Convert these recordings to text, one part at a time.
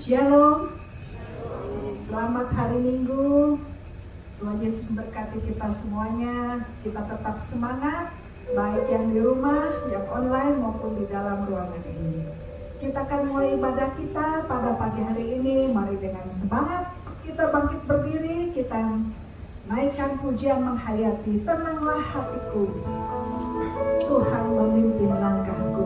Shalom. Selamat hari Minggu. Tuhan Yesus memberkati kita semuanya. Kita tetap semangat, baik yang di rumah, yang online maupun di dalam ruangan ini. Kita akan mulai ibadah kita pada pagi hari ini. Mari dengan semangat kita bangkit berdiri, kita naikkan pujian menghayati. Tenanglah hatiku, Tuhan memimpin langkahku.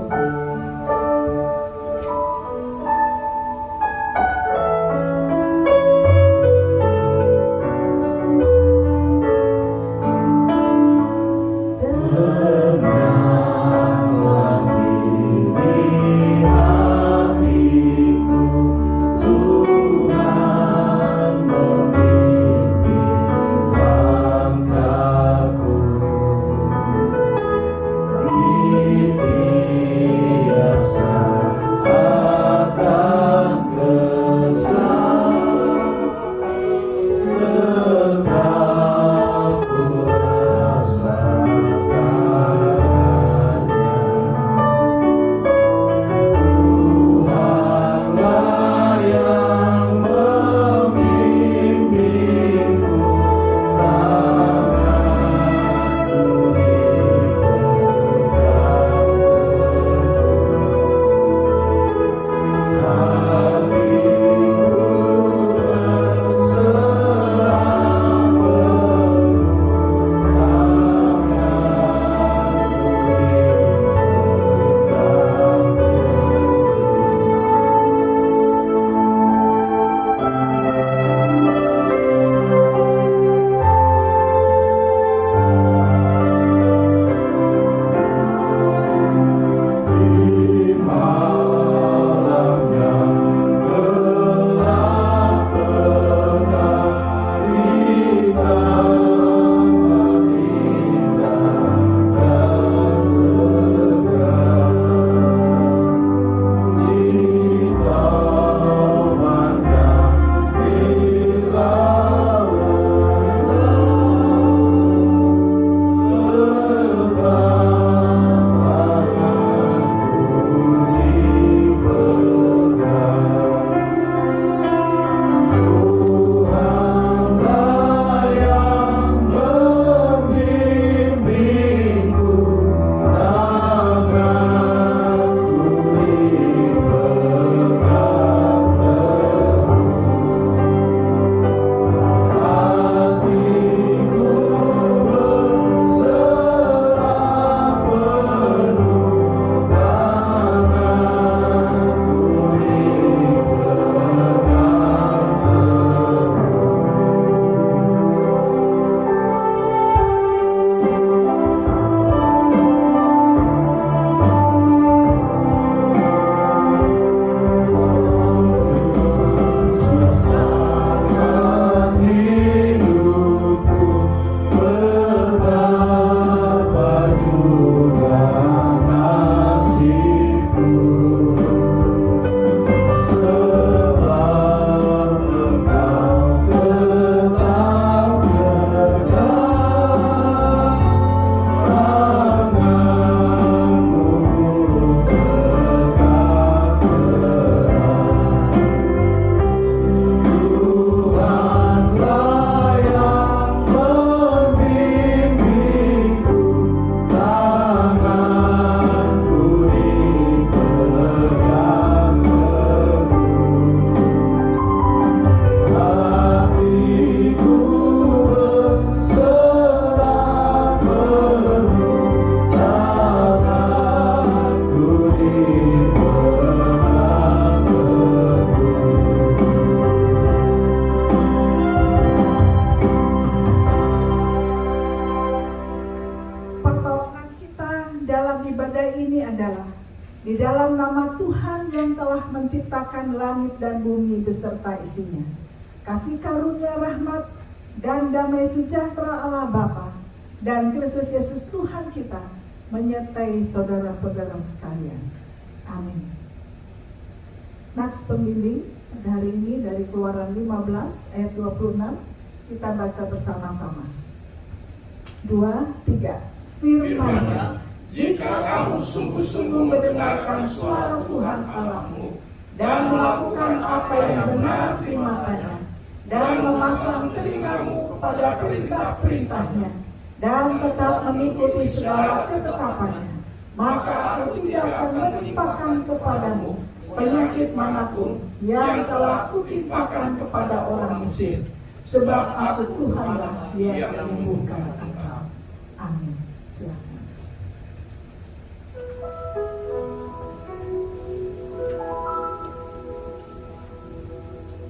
Menciptakan langit dan bumi beserta isinya. Kasih karunia rahmat dan damai sejahtera Allah Bapa dan Kristus Yesus Tuhan kita menyertai saudara-saudara sekalian. Amin. Nats pembimbing hari ini dari Keluaran 15 ayat 26, kita baca bersama-sama. 2, 3. Firman-Nya, jika kamu sungguh-sungguh mendengarkan suara Tuhan Allahmu dan melakukan apa yang benar di matanya, dan memasang telingamu kepada perintah-perintahnya, dan tetap mengikuti segala ketetapannya, maka aku tidak akan menimpakan kepadamu penyakit manapun yang telah kutimpakan kepada orang Mesir, sebab aku Tuhanlah yang menyembuhkan engkau. Amin. Silakan.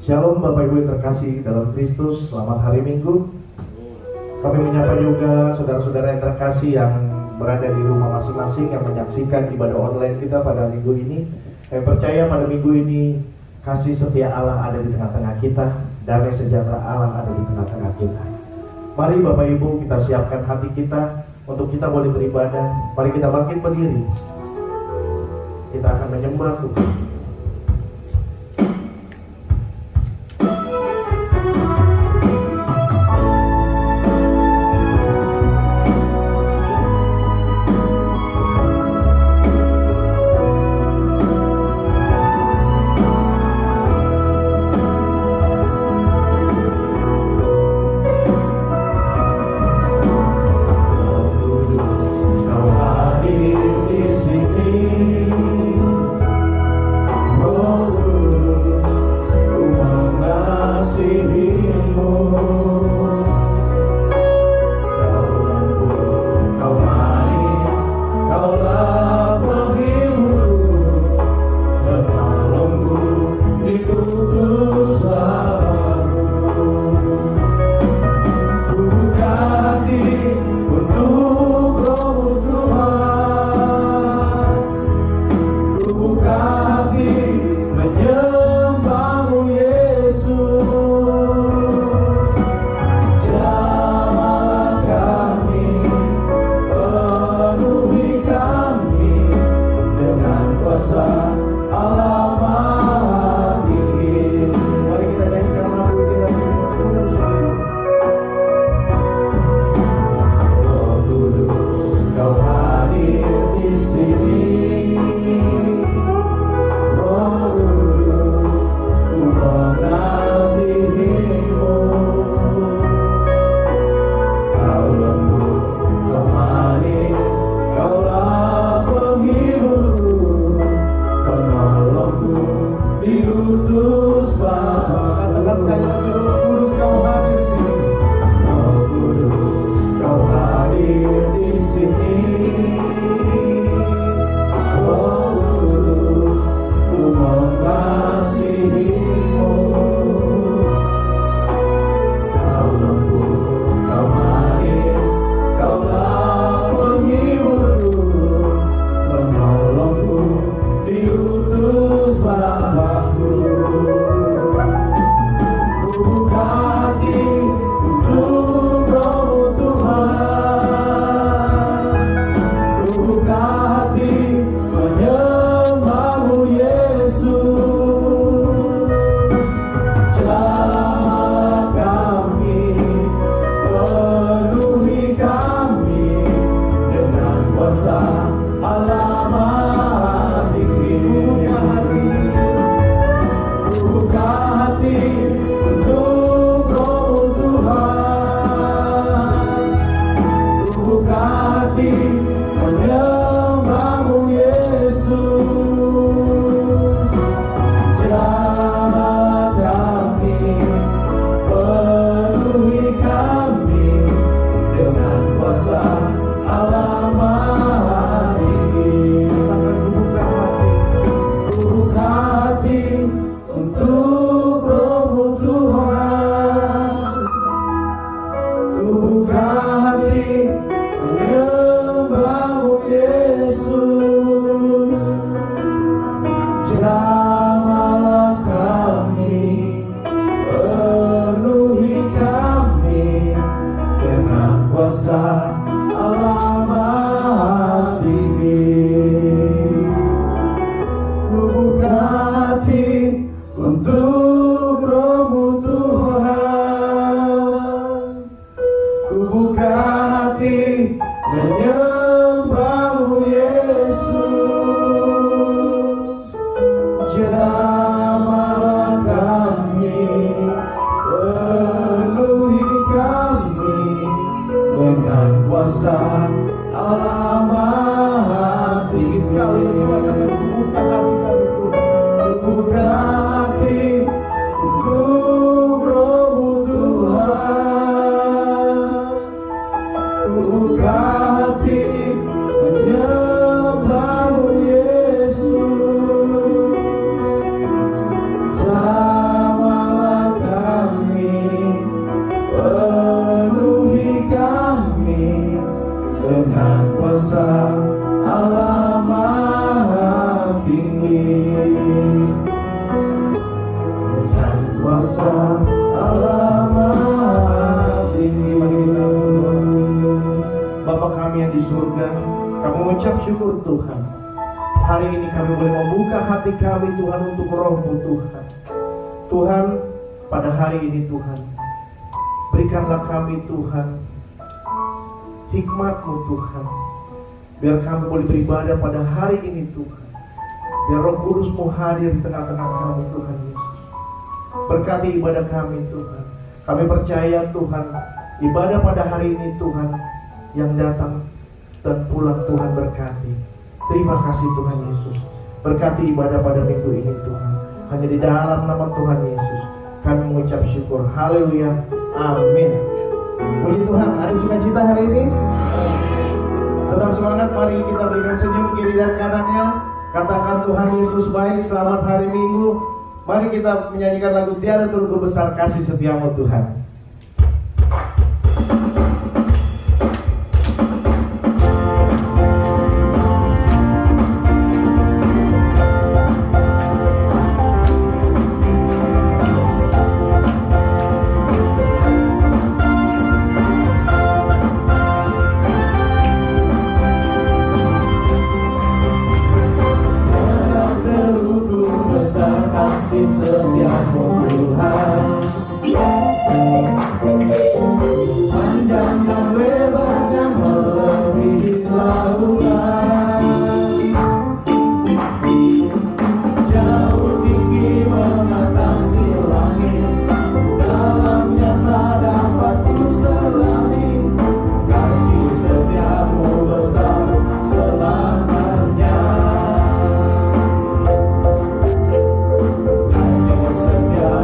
Shalom Bapak Ibu yang terkasih dalam Kristus, selamat hari Minggu. Kami menyapa juga saudara-saudara yang terkasih yang berada di rumah masing-masing yang menyaksikan ibadah online kita pada minggu ini. Kami percaya pada minggu ini kasih setia Allah ada di tengah-tengah kita, damai sejahtera Allah ada di tengah-tengah kita. Mari Bapak Ibu kita siapkan hati kita untuk kita boleh beribadah. Mari kita bangkit berdiri. Kita akan menyembah Tuhan. Buka hati untuk Roh-Mu Tuhan, buka hati menyembah-Mu Yesus. Jamahlah kami, penuhi kami dengan kuasa Allah Maha Tinggi, dengan kuasa Allah Maha Tinggi. Mari kita berdoa. Bapa kami yang di surga, kami mengucap syukur Tuhan. Hari ini kami boleh membuka hati kami Tuhan untuk Roh-Mu Tuhan. Tuhan, pada hari ini Tuhan, berikanlah kami Tuhan hikmat-Mu Tuhan, biar kami boleh beribadah pada hari ini Tuhan. Biar Roh Kudus-Mu hadir di tengah-tengah kami Tuhan Yesus. Berkati ibadah kami Tuhan. Kami percaya Tuhan, ibadah pada hari ini Tuhan, yang datang dan pulang Tuhan berkati. Terima kasih Tuhan Yesus. Berkati ibadah pada minggu ini Tuhan. Hanya di dalam nama Tuhan Yesus kami mengucap syukur. Haleluya. Amin. Puji Tuhan. Ada sukacita hari ini? Tetap semangat. Mari kita berikan senyum kiri dan kanannya. Katakan Tuhan Yesus baik. Selamat hari Minggu. Mari kita menyanyikan lagu Tiada Terlalu Besar Kasih Setiamu Tuhan. Kasih setiamu Tuhan, panjang dan lebarnya melebihi lautan, jauh tinggi mengatasi langit, dalamnya tak dapat kuselami. Kasih setiamu besar selamanya. Kasih setiamu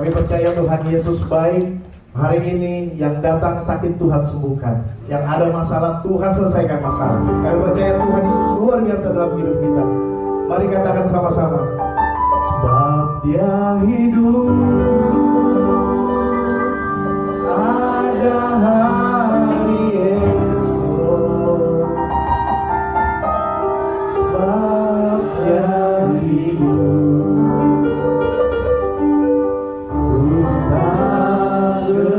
Kami percaya Tuhan Yesus baik. Hari ini yang datang sakit Tuhan sembuhkan, yang ada masalah Tuhan selesaikan masalah. Kami percaya Tuhan Yesus luar biasa dalam hidup kita. Mari katakan sama-sama. Sebab Dia hidup, ada hari esok. Sebab Dia hidup, tak gentar.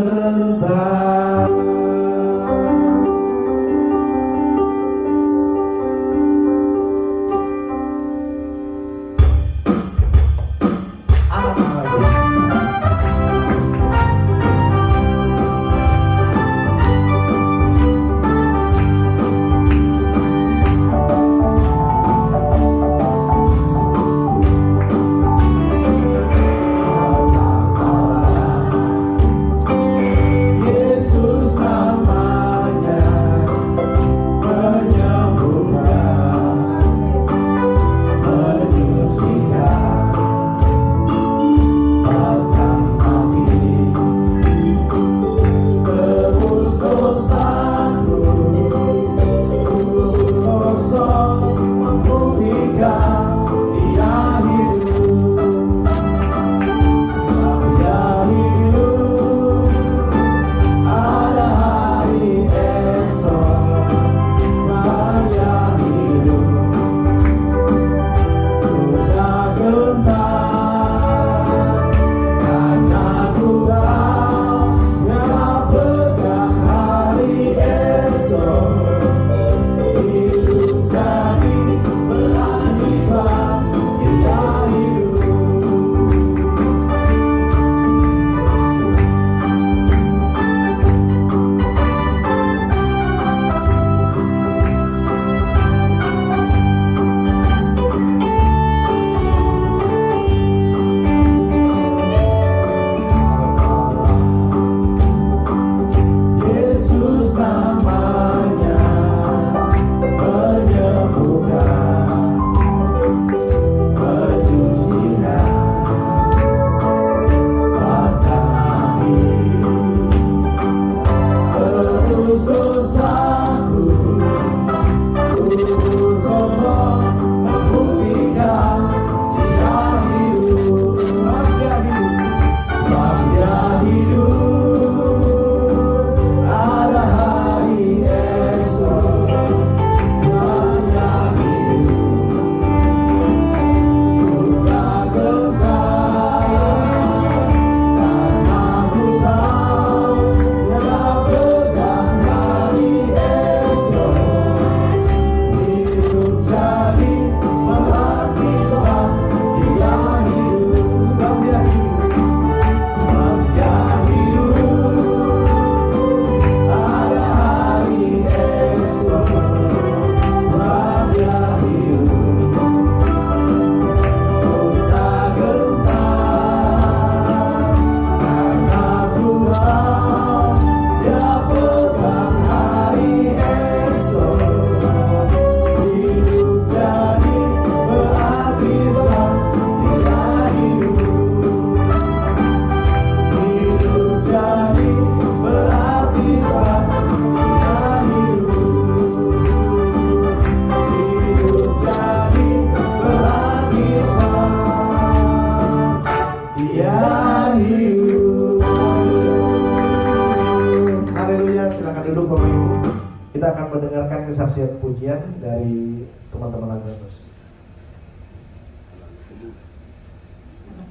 Kesaksian pujian dari teman-teman Agustus.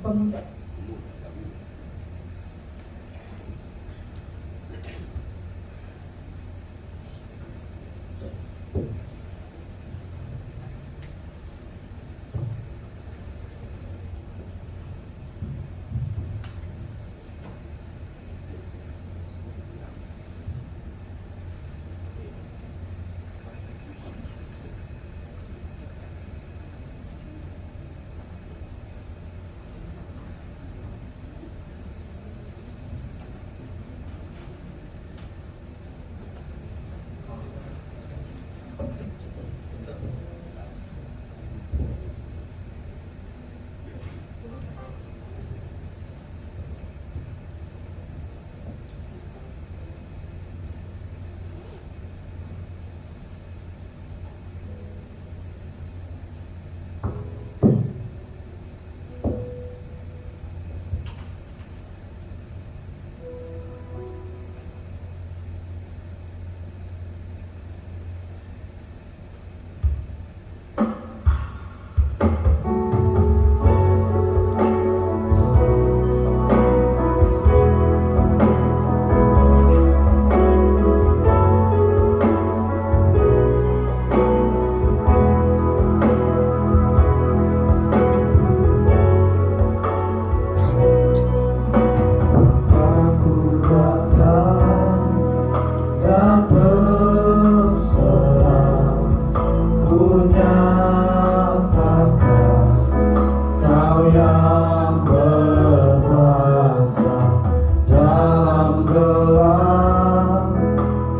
Pemuda.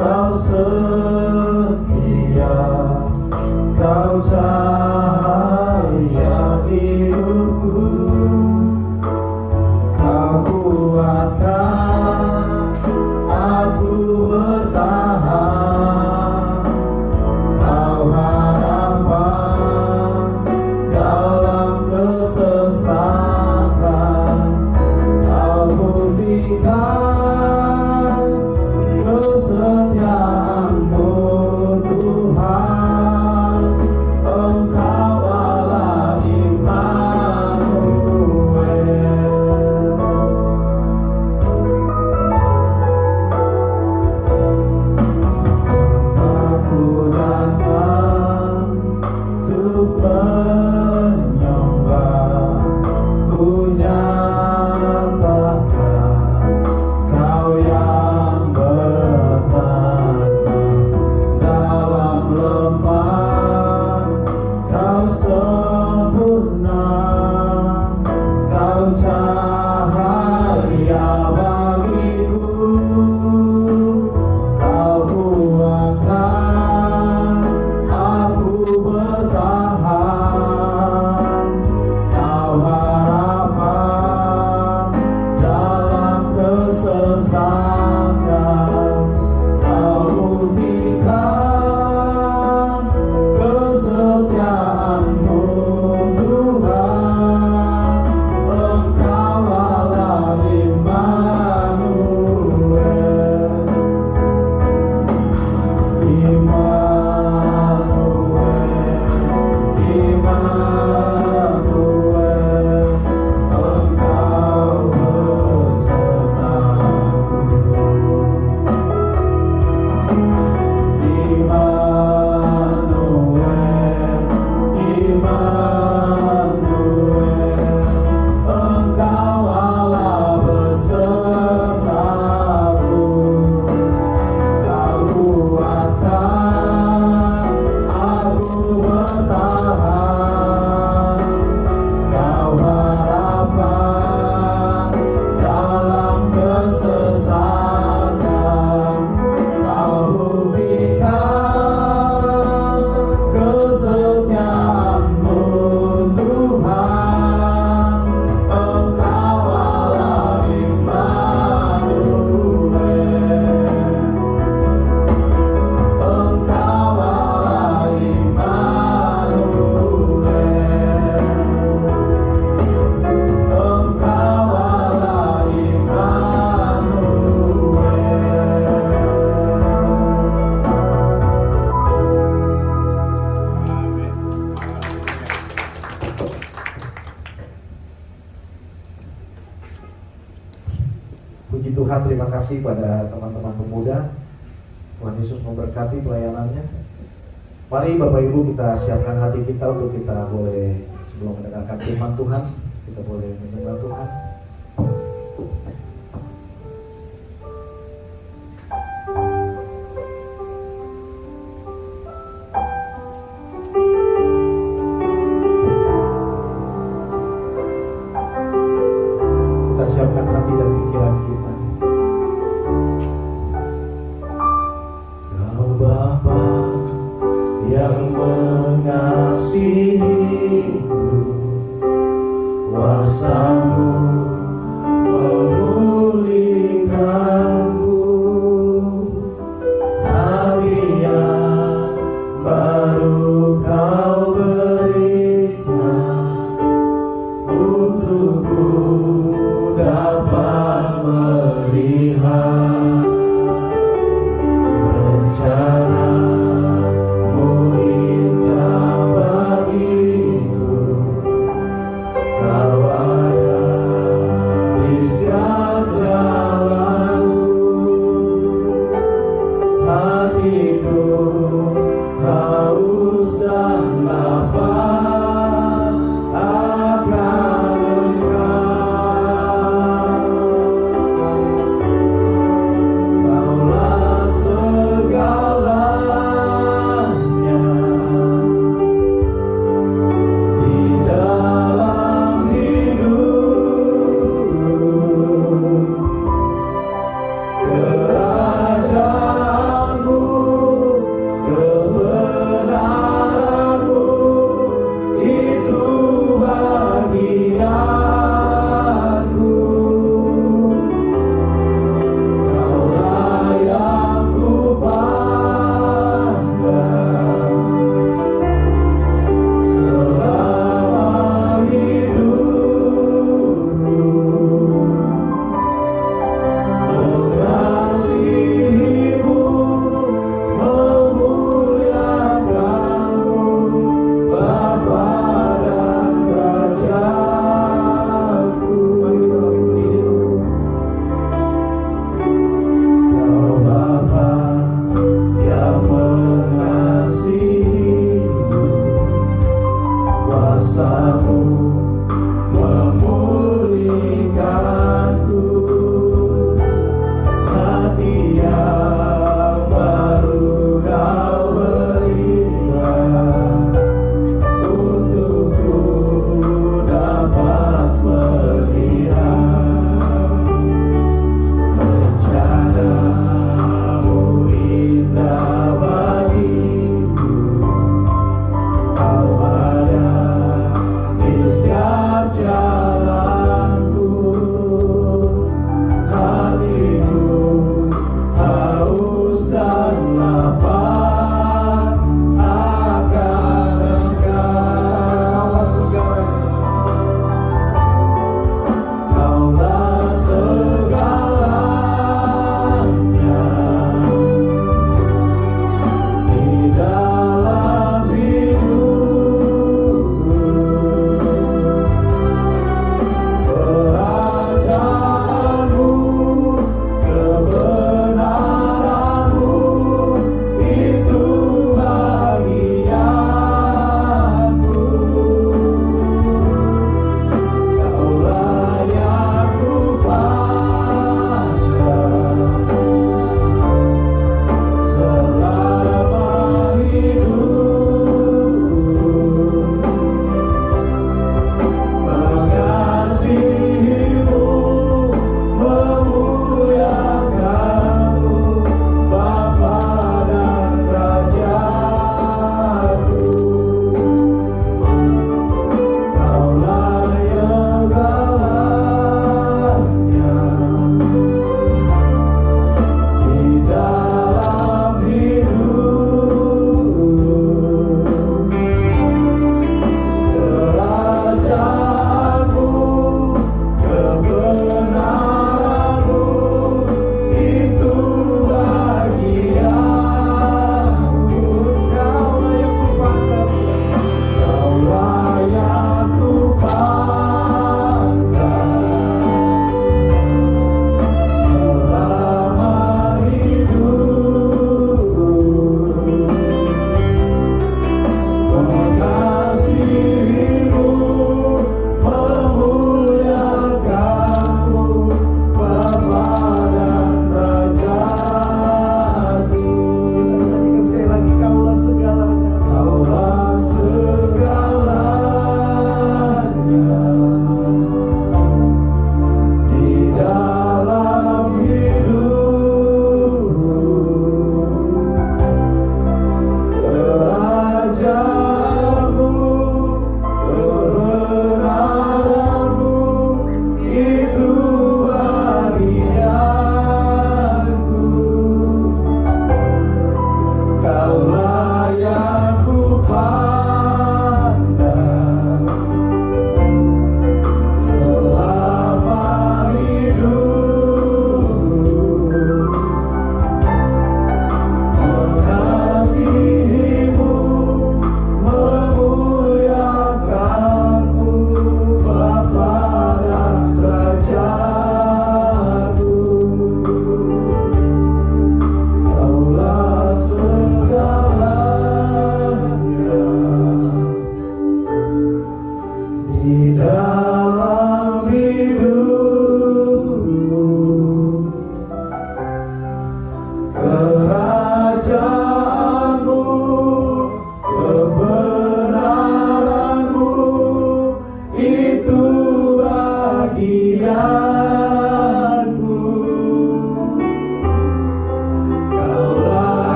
Kau setia, Kau cahaya hidupku, Kau kuatkan aku bertahan, Kau harapan dalam kesesatan, Kau buktikan kesetiaan-Mu Tuhan, Engkau Allah Immanuel. Aku datang untuk menyembah, ku nyatakan Kau yang bertahan dalam lemah, Kau sempurna, Kau cahaya bagiku, Kau kuatkan aku bertahan, Kau harapan dalam kesesatan, Kau buktikan kesetiaan-Mu Tuhan, Engkau Allah Immanuel. Immanuel, Immanuel, Engkau besertaku. Immanuel, Immanuel, Engkau Allah besertaku. Kau kuatkan aku bertahan, Kau harapan dalam kesesatan, Kau buktikan kesetiaan-Mu Tuhan, Engkau Allah Immanuel. Engkau Allah Immanuel, Engkau Allah Puji Tuhan, terima kasih pada teman-teman pemuda. Tuhan Yesus memberkati pelayanannya. Mari Bapak Ibu kita siapkan hati kita untuk kita boleh sebelum mendengarkan firman Tuhan, kita boleh menyembah Tuhan. Kita siapkan hati dan pikiran kita. Kau Bapa yang mengasihiku, kuasa-Mu memulihkanku, hadiah baru Kau berikan untukku dapat melihat rencana-Mu indah bagiku. Kau ada di setiap jalanku, hatiku haus dan lapar akan Engkau. Kaulah segalanya di dalam hidupku. Kerajaan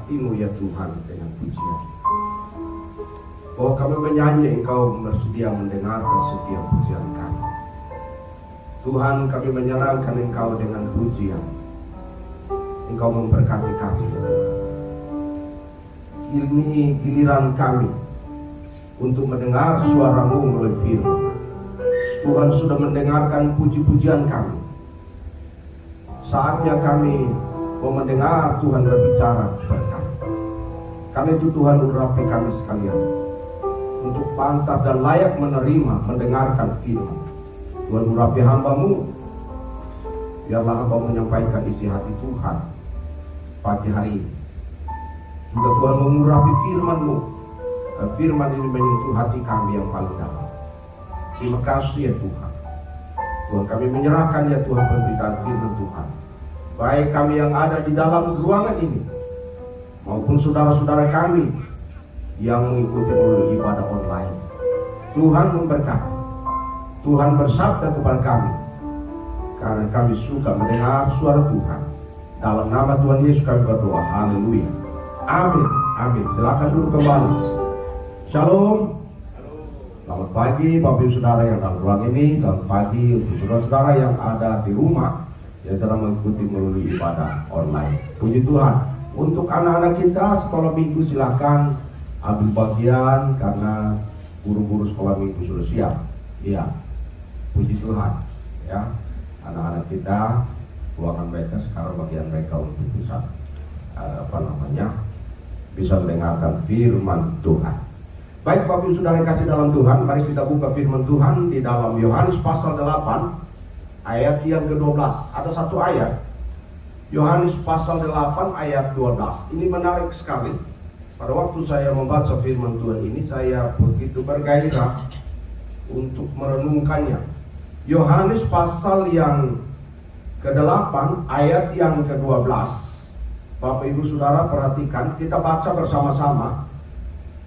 hatimu ya Tuhan dengan pujian. Bahwa kami menyanyi, Engkau bersedia mendengarkan setiap pujian kami. Tuhan, kami menyenangkan Engkau dengan pujian. Engkau memberkati kami. Ini giliran kami untuk mendengar suara-Mu melalui firman. Tuhan sudah mendengarkan puji-pujian kami. Saatnya kami mau mendengar Tuhan berbicara kepada kami. Karena itu Tuhan urapi kami sekalian untuk pantas dan layak menerima mendengarkan firman. Tuhan urapi hamba-Mu, biarlah hamba menyampaikan isi hati Tuhan pagi hari ini. Juga Tuhan mengurapi firman-Mu, dan firman ini menyentuh hati kami yang paling dalam. Terima kasih ya Tuhan. Tuhan, kami menyerahkan ya Tuhan pemberitaan firman Tuhan, baik kami yang ada di dalam ruangan ini maupun saudara-saudara kami yang mengikuti melalui ibadah online. Tuhan memberkati. Tuhan bersabda kepada kami, karena kami suka mendengar suara Tuhan. Dalam nama Tuhan Yesus kami berdoa. Haleluya. Amin. Amin. Silakan duduk kembali. Shalom. Selamat pagi Bapak Ibu Saudara yang dalam ruang ini. Selamat pagi untuk saudara-saudara yang ada di rumah yang sedang mengikuti melalui ibadah online. Puji Tuhan. Untuk anak-anak kita sekolah minggu silakan ambil bagian karena guru-guru sekolah minggu sudah siap. Iya. Puji Tuhan. Ya. Anak-anak kita, ruangan mereka sekarang bagian mereka untuk bisa bisa mendengarkan firman Tuhan. Baik Bapak Ibu Saudara yang kasih dalam Tuhan, mari kita buka firman Tuhan di dalam Yohanes pasal 8 ayat yang ke-12. Ada satu ayat, Yohanes pasal 8 ayat 12. Ini menarik sekali. Pada waktu saya membaca firman Tuhan ini, saya begitu bergairah untuk merenungkannya. Yohanes pasal yang ke-8 ayat yang ke-12. Bapak Ibu Saudara perhatikan, kita baca bersama-sama.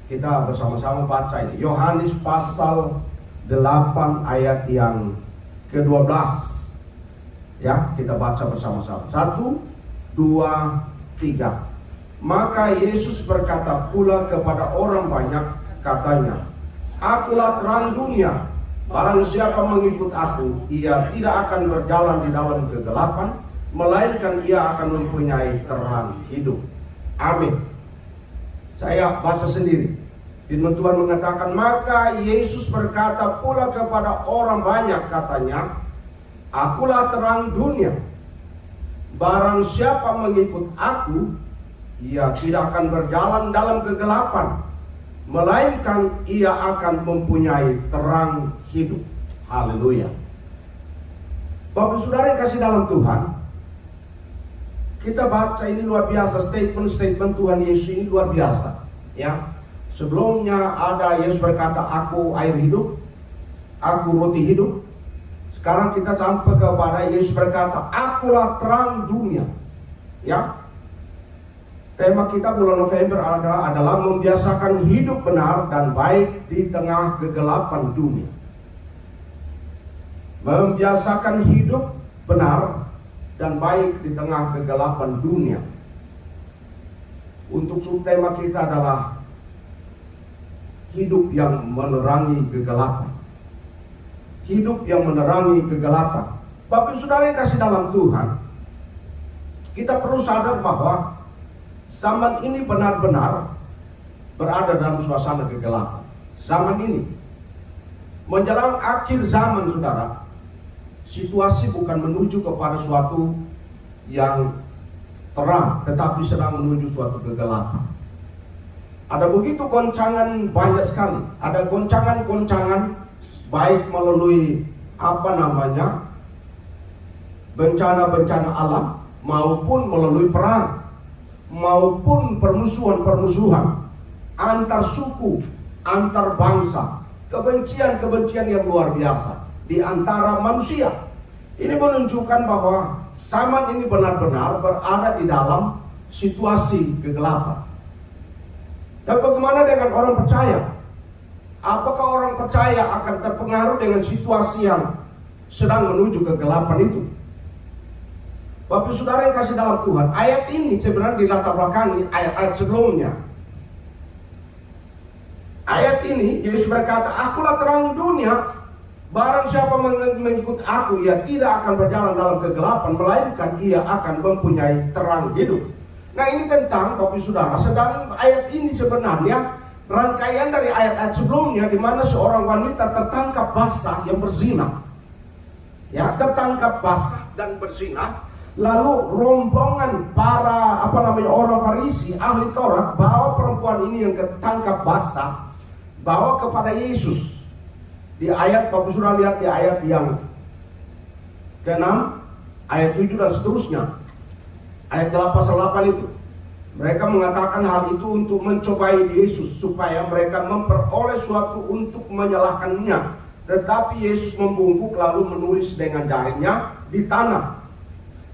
Kita bersama-sama baca ini. Yohanes pasal 8 ayat yang ke-12. Ya, kita baca bersama-sama. 1, 2, 3. Maka Yesus berkata pula kepada orang banyak, katanya, Akulah terang dunia. Barang siapa mengikut aku, ia tidak akan berjalan di dalam kegelapan, melainkan ia akan mempunyai terang hidup. Amin. Saya baca sendiri. Firman Tuhan mengatakan, maka Yesus berkata pula kepada orang banyak, katanya, Akulah terang dunia. Barang siapa mengikut aku, ia tidak akan berjalan dalam kegelapan, melainkan ia akan mempunyai terang hidup. Haleluya. Bapak Saudara yang kasih dalam Tuhan, kita baca ini luar biasa, statement Tuhan Yesus ini luar biasa. Ya, sebelumnya ada Yesus berkata, Aku air hidup, Aku roti hidup. Sekarang kita sampai kepada Yesus berkata, Akulah terang dunia. Ya, tema kita bulan November adalah membiasakan hidup benar dan baik di tengah kegelapan dunia. Membiasakan hidup benar dan baik di tengah kegelapan dunia. Untuk subtema kita adalah hidup yang menerangi kegelapan. Hidup yang menerangi kegelapan. Bapak Saudara yang kasih dalam Tuhan, kita perlu sadar bahwa zaman ini benar-benar berada dalam suasana kegelapan. Zaman ini menjelang akhir zaman, saudara, situasi bukan menuju kepada suatu yang terang, tetapi sedang menuju suatu kegelapan. Ada begitu goncangan banyak sekali. Ada goncangan-goncangan baik melalui bencana-bencana alam, maupun melalui perang, maupun permusuhan-permusuhan antar suku, antar bangsa, kebencian-kebencian yang luar biasa di antara manusia. Ini menunjukkan bahwa zaman ini benar-benar berada di dalam situasi kegelapan. Dan bagaimana dengan orang percaya? Apakah orang percaya akan terpengaruh dengan situasi yang sedang menuju kegelapan itu? Bapak saudara yang kasih dalam Tuhan, ayat ini sebenarnya dilatar belakangi ayat-ayat sebelumnya. Ayat ini Yesus berkata, "Akulah terang dunia. Barang siapa mengikut aku, ia tidak akan berjalan dalam kegelapan, melainkan ia akan mempunyai terang hidup." Nah, ini tentang Bapak saudara, sedang ayat ini sebenarnya rangkaian dari ayat-ayat sebelumnya, di mana seorang wanita tertangkap basah yang berzina. Ya, tertangkap basah dan berzina. Lalu rombongan para orang Farisi, ahli Taurat, bawa perempuan ini yang ketangkap basah, bawa kepada Yesus. Di ayat, Bapak sudah lihat di ayat yang ke-6, ayat 7 dan seterusnya. Ayat 8 itu. Mereka mengatakan hal itu untuk mencobai Yesus, supaya mereka memperoleh suatu untuk menyalahkannya. Tetapi Yesus membungkuk lalu menulis dengan jarinya di tanah.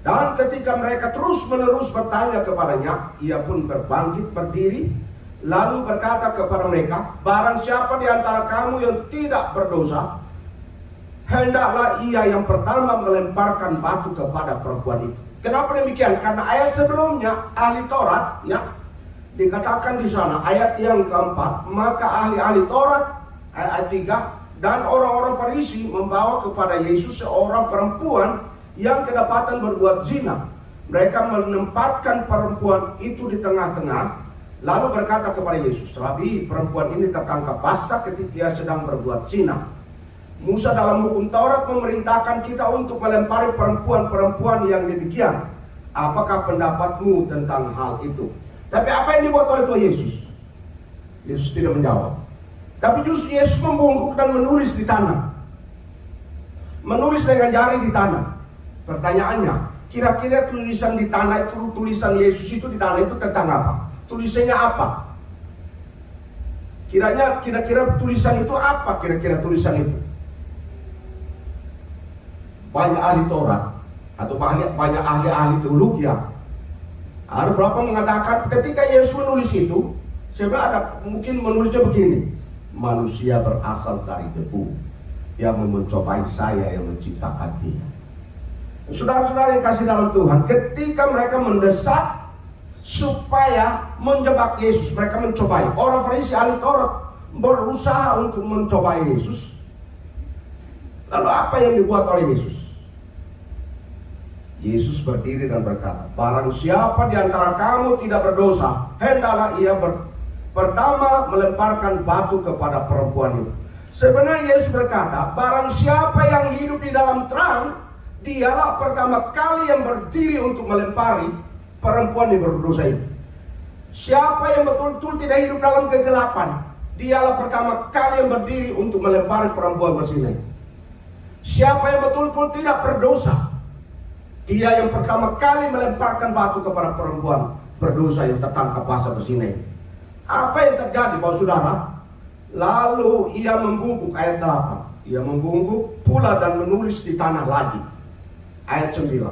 Dan ketika mereka terus-menerus bertanya kepadanya, ia pun berbangkit berdiri, lalu berkata kepada mereka, "Barang siapa di antara kamu yang tidak berdosa, hendaklah ia yang pertama melemparkan batu kepada perempuan itu." Kenapa demikian? Karena ayat sebelumnya ahli Taurat, ya, dikatakan di sana ayat yang keempat, maka ahli-ahli Taurat, ayat 3, dan orang-orang Farisi membawa kepada Yesus seorang perempuan yang kedapatan berbuat zina. Mereka menempatkan perempuan itu di tengah-tengah, lalu berkata kepada Yesus, "Rabi, perempuan ini tertangkap basah ketika dia sedang berbuat zina. Musa dalam hukum Taurat memerintahkan kita untuk melempari perempuan-perempuan yang demikian. Apakah pendapatmu tentang hal itu?" Tapi apa yang dibuat oleh Tuhan Yesus? Yesus tidak menjawab. Tapi justru Yesus membungkuk dan menulis di tanah. Menulis dengan jari di tanah. Pertanyaannya, kira-kira tulisan di tanah itu, tulisan Yesus itu di tanah itu tentang apa? Tulisannya apa? Kira-kira tulisan itu apa? Kira-kira tulisan itu? Banyak ahli Taurat atau banyak ahli-ahli teologi, ada berapa mengatakan ketika Yesus menulis itu, sebenarnya ada mungkin menulisnya begini: "Manusia berasal dari debu, yang mencobai saya yang menciptakan dia." Saudara-saudara yang kasih dalam Tuhan, ketika mereka mendesak supaya menjebak Yesus, mereka mencobai. Orang Farisi ahli Taurat berusaha untuk mencobai Yesus. Lalu apa yang dibuat oleh Yesus? Yesus berdiri dan berkata, "Barang siapa di antara kamu tidak berdosa, hendaklah ia pertama melemparkan batu kepada perempuan itu." Sebenarnya Yesus berkata, barang siapa yang hidup di dalam terang, dialah pertama kali yang berdiri untuk melempari perempuan yang berdosa itu. Siapa yang betul-betul tidak hidup dalam kegelapan, dialah pertama kali yang berdiri untuk melempari perempuan berzina itu. Siapa yang betul-betul tidak berdosa, dia yang pertama kali melemparkan batu kepada perempuan berdosa yang tertangkap basah berzina itu. Apa yang terjadi, Bapak Saudara? Lalu ia membungkuk, ayat 8. Ia membungkuk pula dan menulis di tanah lagi. Ayat 9.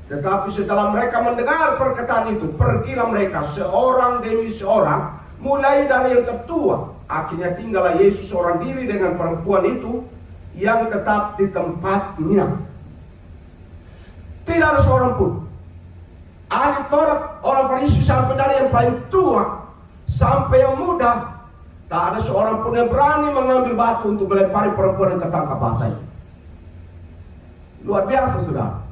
Tetapi setelah mereka mendengar perkataan itu, pergilah mereka seorang demi seorang, mulai dari yang tertua. Akhirnya tinggallah Yesus seorang diri dengan perempuan itu yang tetap di tempatnya. Tidak ada seorang pun, ahli Taurat, orang Farisi, sampai dari yang paling tua sampai yang muda, tak ada seorang pun yang berani mengambil batu untuk melempari perempuan yang tertangkap basah itu. Luar biasa, saudara.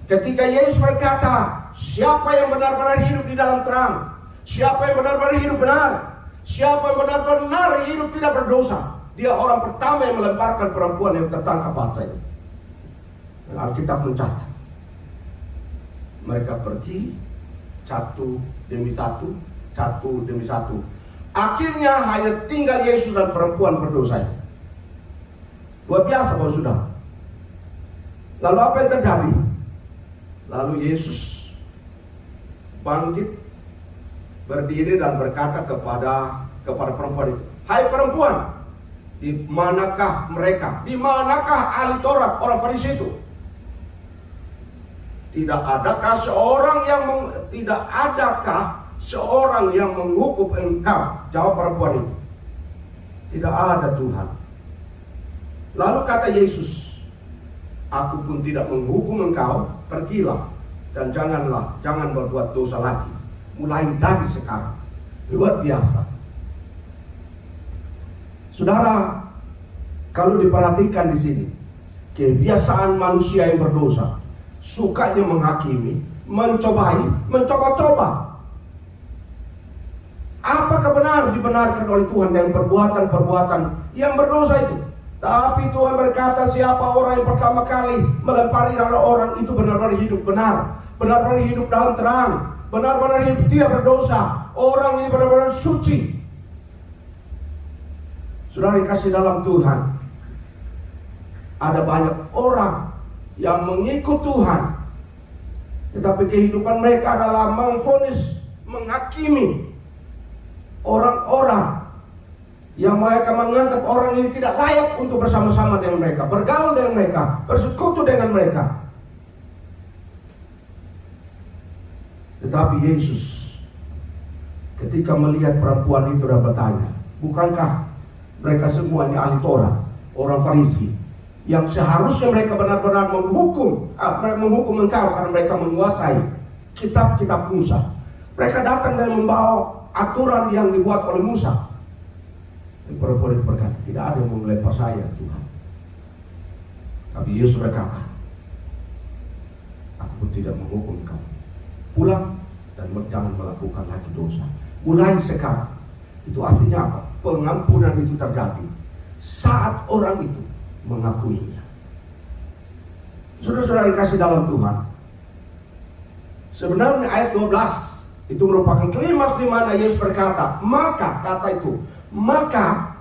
Ketika Yesus berkata, siapa yang benar-benar hidup di dalam terang, siapa yang benar-benar hidup benar, siapa yang benar-benar hidup tidak berdosa, dia orang pertama yang melemparkan perempuan yang tertangkap basah itu. Dan Alkitab mencatat, mereka pergi satu demi satu, satu demi satu. Akhirnya hanya tinggal Yesus dan perempuan berdosa itu. Luar biasa, Bapak Saudara. Lalu apa yang terjadi? Lalu Yesus bangkit, berdiri dan berkata kepada perempuan itu, "Hai perempuan, di manakah mereka? Di manakah ahli Taurat, orang Farisi itu? Tidak adakah seorang yang menghukum engkau?" Jawab perempuan itu, "Tidak ada, Tuhan." Lalu kata Yesus, "Aku pun tidak menghukum engkau. pergilah dan jangan berbuat dosa lagi. Mulai dari sekarang. Luar biasa. Saudara, kalau diperhatikan di sini, kebiasaan manusia yang berdosa, sukanya menghakimi, mencoba-coba. Apakah benar dibenarkan oleh Tuhan dengan perbuatan-perbuatan yang berdosa itu? Tapi Tuhan berkata, siapa orang yang pertama kali melempari orang itu benar-benar hidup benar, benar-benar hidup dalam terang, benar-benar hidup tidak berdosa. Orang ini benar-benar suci. Saudara yang kasih dalam Tuhan, ada banyak orang yang mengikut Tuhan, tetapi kehidupan mereka adalah memvonis, menghakimi orang-orang yang mereka menganggap orang ini tidak layak untuk bersama-sama dengan mereka, bergaul dengan mereka, bersekutu dengan mereka. Tetapi Yesus ketika melihat perempuan itu dan bertanya, bukankah mereka semua ini ahli Taurat, orang Farisi, yang seharusnya mereka benar-benar menghukum engkau karena mereka menguasai kitab-kitab Musa. Mereka datang dan membawa aturan yang dibuat oleh Musa. Dan perempuan itu berkata, tidak ada yang mau melempar saya, Tuhan. Tapi Yesus berkata, aku pun tidak menghukum engkau. Pulang dan jangan melakukan lagi dosa. Mulai sekarang. Itu artinya apa? Pengampunan itu terjadi saat orang itu mengakuinya. Saudara-saudara yang kasih dalam Tuhan, sebenarnya ayat 12 itu merupakan klimaks di mana Yesus berkata, maka, kata itu, maka,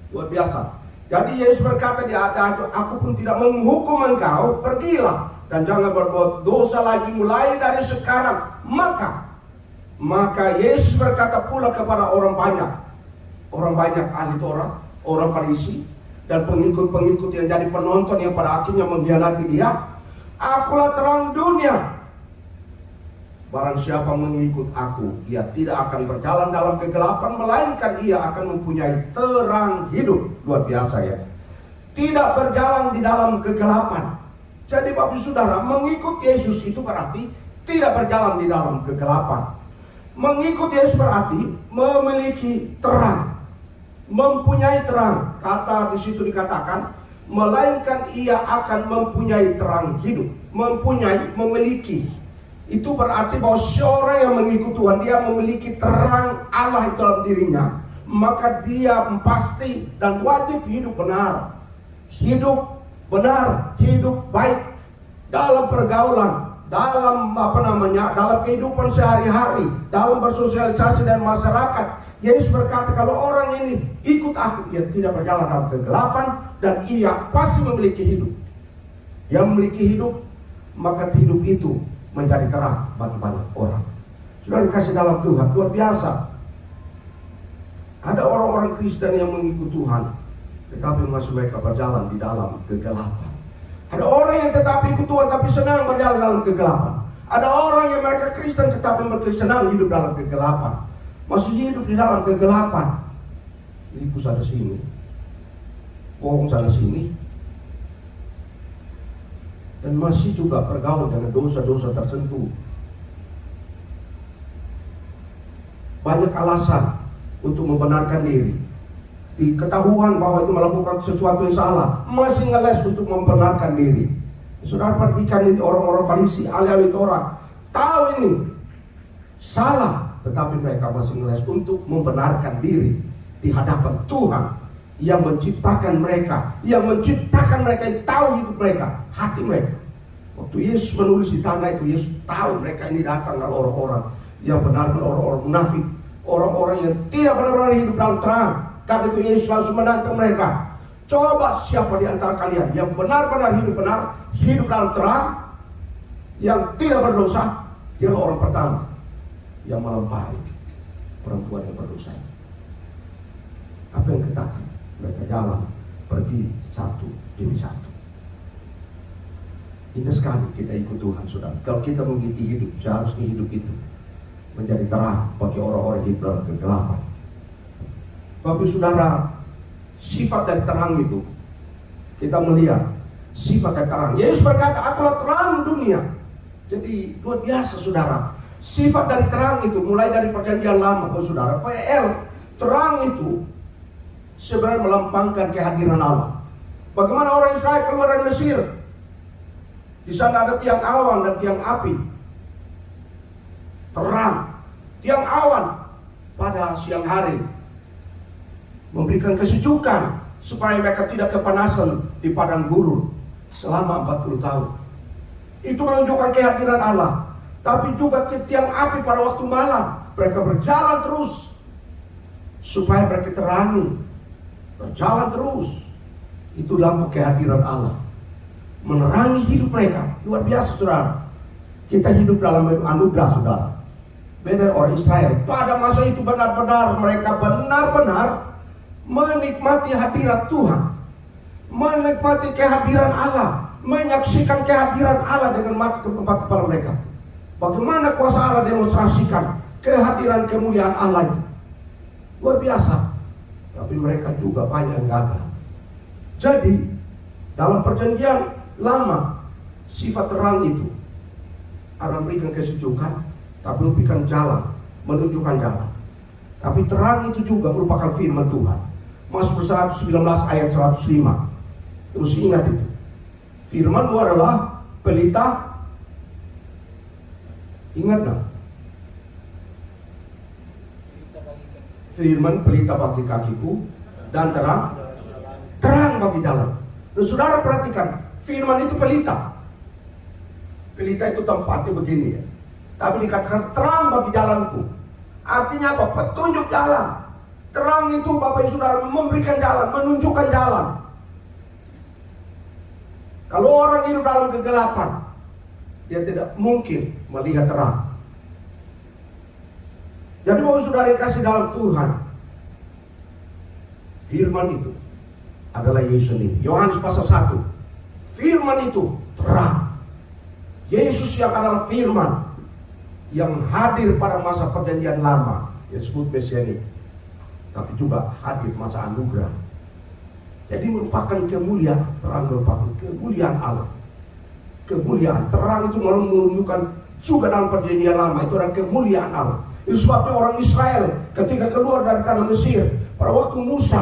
luar biasa. Jadi Yesus berkata di atas, aku pun tidak menghukum engkau, pergilah dan jangan berbuat dosa lagi mulai dari sekarang. Maka Yesus berkata pula kepada orang banyak ahli Taurat, orang Farisi, dan pengikut-pengikut yang jadi penonton yang pada akhirnya mengkhianati dia, akulah terang dunia. Barang siapa mengikut aku, ia tidak akan berjalan dalam kegelapan, melainkan ia akan mempunyai terang hidup. Luar biasa ya. Tidak berjalan di dalam kegelapan. Jadi Bapak Saudara, mengikut Yesus itu berarti tidak berjalan di dalam kegelapan. Mengikut Yesus berarti memiliki terang, mempunyai terang. Kata di situ dikatakan, melainkan ia akan mempunyai terang hidup. Memiliki. Itu berarti bahwa seorang yang mengikut Tuhan, dia memiliki terang Allah dalam dirinya. Maka dia pasti dan wajib hidup benar. Hidup benar, hidup baik dalam pergaulan, dalam dalam kehidupan sehari-hari, dalam bersosialisasi dan masyarakat. Yesus berkata, kalau orang ini ikut aku, ia tidak berjalan dalam kegelapan dan ia pasti memiliki hidup. Yang memiliki hidup, maka hidup itu menjadi terang bagi banyak orang. Sudah dikasih dalam Tuhan, luar biasa. Ada orang-orang Kristen yang mengikut Tuhan, tetapi masih mereka berjalan di dalam kegelapan. Ada orang yang tetap ikut Tuhan tapi senang berjalan dalam kegelapan. Ada orang yang mereka Kristen tetapi mereka senang hidup dalam kegelapan. Masih hidup di dalam kegelapan. Nipu sana sini, bohong sana sini, dan masih juga bergaul dengan dosa-dosa tertentu. Banyak alasan untuk membenarkan diri. Di ketahuan bahwa itu melakukan sesuatu yang salah, masih ngeles untuk membenarkan diri. Saudara perhatikan ini orang-orang Farisi, ahli-ahli Taurat, tahu ini salah, tetapi mereka masih ngeles untuk membenarkan diri di hadapan Tuhan yang menciptakan mereka, yang tahu hidup mereka, hati mereka. Waktu Yesus menulis di tanah itu, Yesus tahu mereka ini datang dari orang-orang yang benar-benar orang-orang munafik, orang-orang yang tidak benar-benar hidup dalam terang. Karena itu Yesus langsung menantang mereka. Coba siapa di antara kalian yang benar-benar hidup benar, hidup dalam terang, yang tidak berdosa, dialah orang pertama yang melempari perempuan yang berdosa. Apa yang katakan? Mereka jalan, pergi satu demi satu. Indah sekali kita ikut Tuhan, saudara. Kalau kita mengikuti hidup, seharusnya hidup itu menjadi terang bagi orang-orang hidup dalam kegelapan. Bapak saudara, sifat dari terang itu kita melihat sifat dari terang. Yesus berkata, akulah terang dunia. Jadi luar biasa saudara. Sifat dari terang itu mulai dari perjanjian lama, saudara. PL terang itu sebenarnya melambangkan kehadiran Allah. Bagaimana orang Israel keluar dari Mesir? Di sana ada tiang awan dan tiang api. Terang. Tiang awan pada siang hari memberikan kesejukan supaya mereka tidak kepanasan di padang gurun selama 40 tahun. Itu menunjukkan kehadiran Allah. Tapi juga tiang api pada waktu malam. Mereka berjalan terus supaya mereka terangi. Berjalan terus. Itu lampu kehadiran Allah. Menerangi hidup mereka. Luar biasa saudara. Kita hidup dalam anugerah saudara. Beda orang Israel. Pada masa itu benar-benar mereka benar-benar menikmati hadirat Tuhan. Menikmati kehadiran Allah. Menyaksikan kehadiran Allah dengan mata tempat kepala mereka. Bagaimana kuasa Allah demonstrasikan kehadiran kemuliaan Allah itu. Luar biasa. Tapi mereka juga banyak yang gagal. Jadi dalam perjanjian lama, sifat terang itu Allah memberikan kesejukan, tapi memberikan jalan, menunjukkan jalan. Tapi terang itu juga merupakan firman Tuhan. Mazmur 119 ayat 105. Terus ingat itu. Firman itu adalah pelita. Ingat gak? Firman pelita bagi kakiku dan terang bagi jalan. Dan saudara perhatikan, firman itu pelita. Pelita itu tempatnya begini ya. Tapi dikatakan terang bagi jalanku. Artinya apa? Petunjuk jalan. Terang itu Bapak Ibu Saudara memberikan jalan, menunjukkan jalan. Kalau orang hidup dalam kegelapan, dia tidak mungkin melihat terang. Jadi Bapak Saudara yang kasih dalam Tuhan, firman itu adalah Yesus sendiri. Yohanes pasal 1. Firman itu terang. Yesus yang adalah firman yang hadir pada masa perjanjian lama yang disebut Mesianik, tapi juga hadir masa anugerah. Jadi merupakan kemuliaan, terang merupakan kemuliaan Allah. Kemuliaan, terang itu menunjukkan juga dalam perjanjian lama itu adalah kemuliaan Allah. Itu sebabnya orang Israel ketika keluar dari tanah Mesir, pada waktu Musa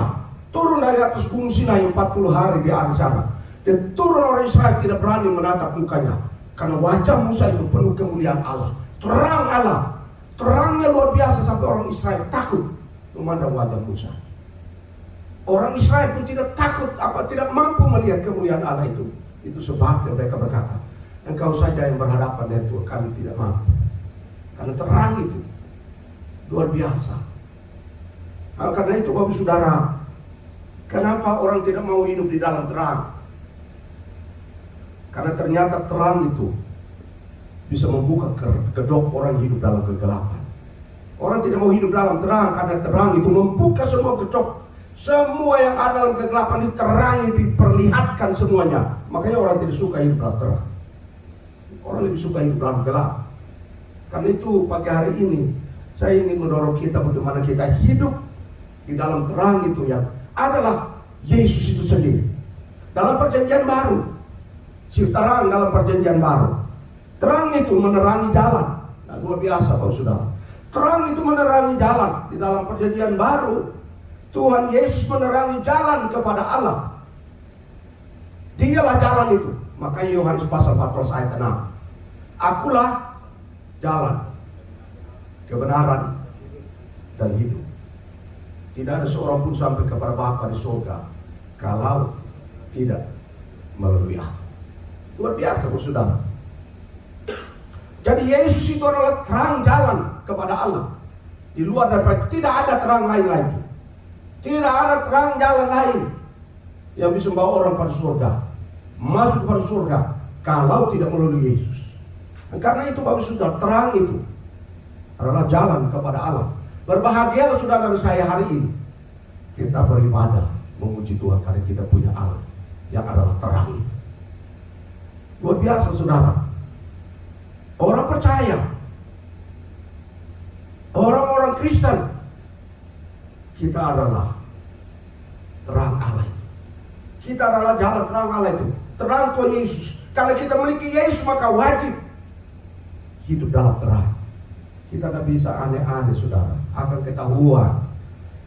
turun dari atas gunung Sinai 40 hari di sana, dan turun orang Israel tidak berani menatap mukanya karena wajah Musa itu penuh kemuliaan Allah. Terang Allah, terangnya luar biasa sampai orang Israel takut memandang wajah Musa. Orang Israel pun tidak takut, tidak mampu melihat kemuliaan Allah itu. Itu sebabnya mereka berkata, engkau saja yang berhadapan dengan Tuhan, kami tidak mampu. Karena terang itu luar biasa. Karena itu Bapak Saudara, kenapa orang tidak mau hidup di dalam terang? Karena ternyata terang itu bisa membuka kedok orang hidup dalam kegelapan. Orang tidak mau hidup dalam terang karena terang itu membuka semua kedok. Semua yang ada dalam kegelapan diterangi, diperlihatkan semuanya. Makanya orang tidak suka hidup dalam terang. Orang lebih suka hidup dalam gelap. Karena itu pagi hari ini saya ingin mendorong kita bagaimana kita hidup di dalam terang itu yang adalah Yesus itu sendiri. Dalam perjanjian baru, si terang dalam perjanjian baru, terang itu menerangi jalan. Nah, luar biasa Bapak Saudara. Terang itu menerangi jalan. Di dalam perjanjian baru, Tuhan Yesus menerangi jalan kepada Allah. Dialah jalan itu. Makanya Yohanes pasal 14 ayat 6. Akulah jalan, kebenaran, dan hidup. Tidak ada seorang pun sampai kepada Bapa di surga kalau tidak melalui aku. Luar biasa Bapak Saudara. Jadi Yesus itu adalah terang jalan kepada Allah. Di luar daripada tidak ada terang lain lagi. Tidak ada terang jalan lain yang bisa membawa orang pada surga, masuk pada surga, kalau tidak melalui Yesus. Dan karena itu Bapak Saudara, terang itu adalah jalan kepada Allah. Berbahagialah saudara dan saya hari ini kita beribadah memuji Tuhan karena kita punya Allah yang adalah terang. Luar biasa saudara. Orang percaya, orang-orang Kristen, kita adalah terang Allah itu. Kita adalah jalan terang Allah itu. Terang Tuhan Yesus. Kalau kita memiliki Yesus maka wajib hidup dalam terang. Kita tidak bisa aneh-aneh saudara, akan ketahuan.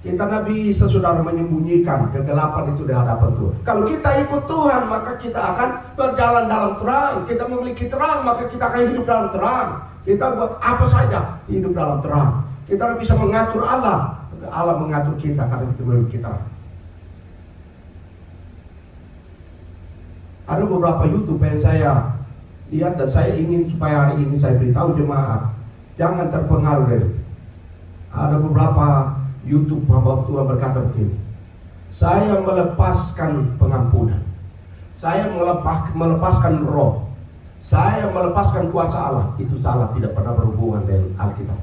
Kita tidak bisa saudara menyembunyikan kegelapan itu di hadapan Tuhan. Kalau kita ikut Tuhan, maka kita akan berjalan dalam terang. Kita memiliki terang, maka kita akan hidup dalam terang. Kita buat apa saja, hidup dalam terang. Kita tidak bisa mengatur Allah, Allah mengatur kita karena kita memiliki terang. Ada beberapa YouTube yang saya lihat dan saya ingin supaya hari ini saya beritahu jemaat, jangan terpengaruh dari itu. Ada beberapa YouTube hamba Tuhan berkata begini, saya melepaskan pengampunan, saya melepaskan roh, saya melepaskan kuasa Allah. Itu salah, tidak pernah berhubungan dengan Alkitab.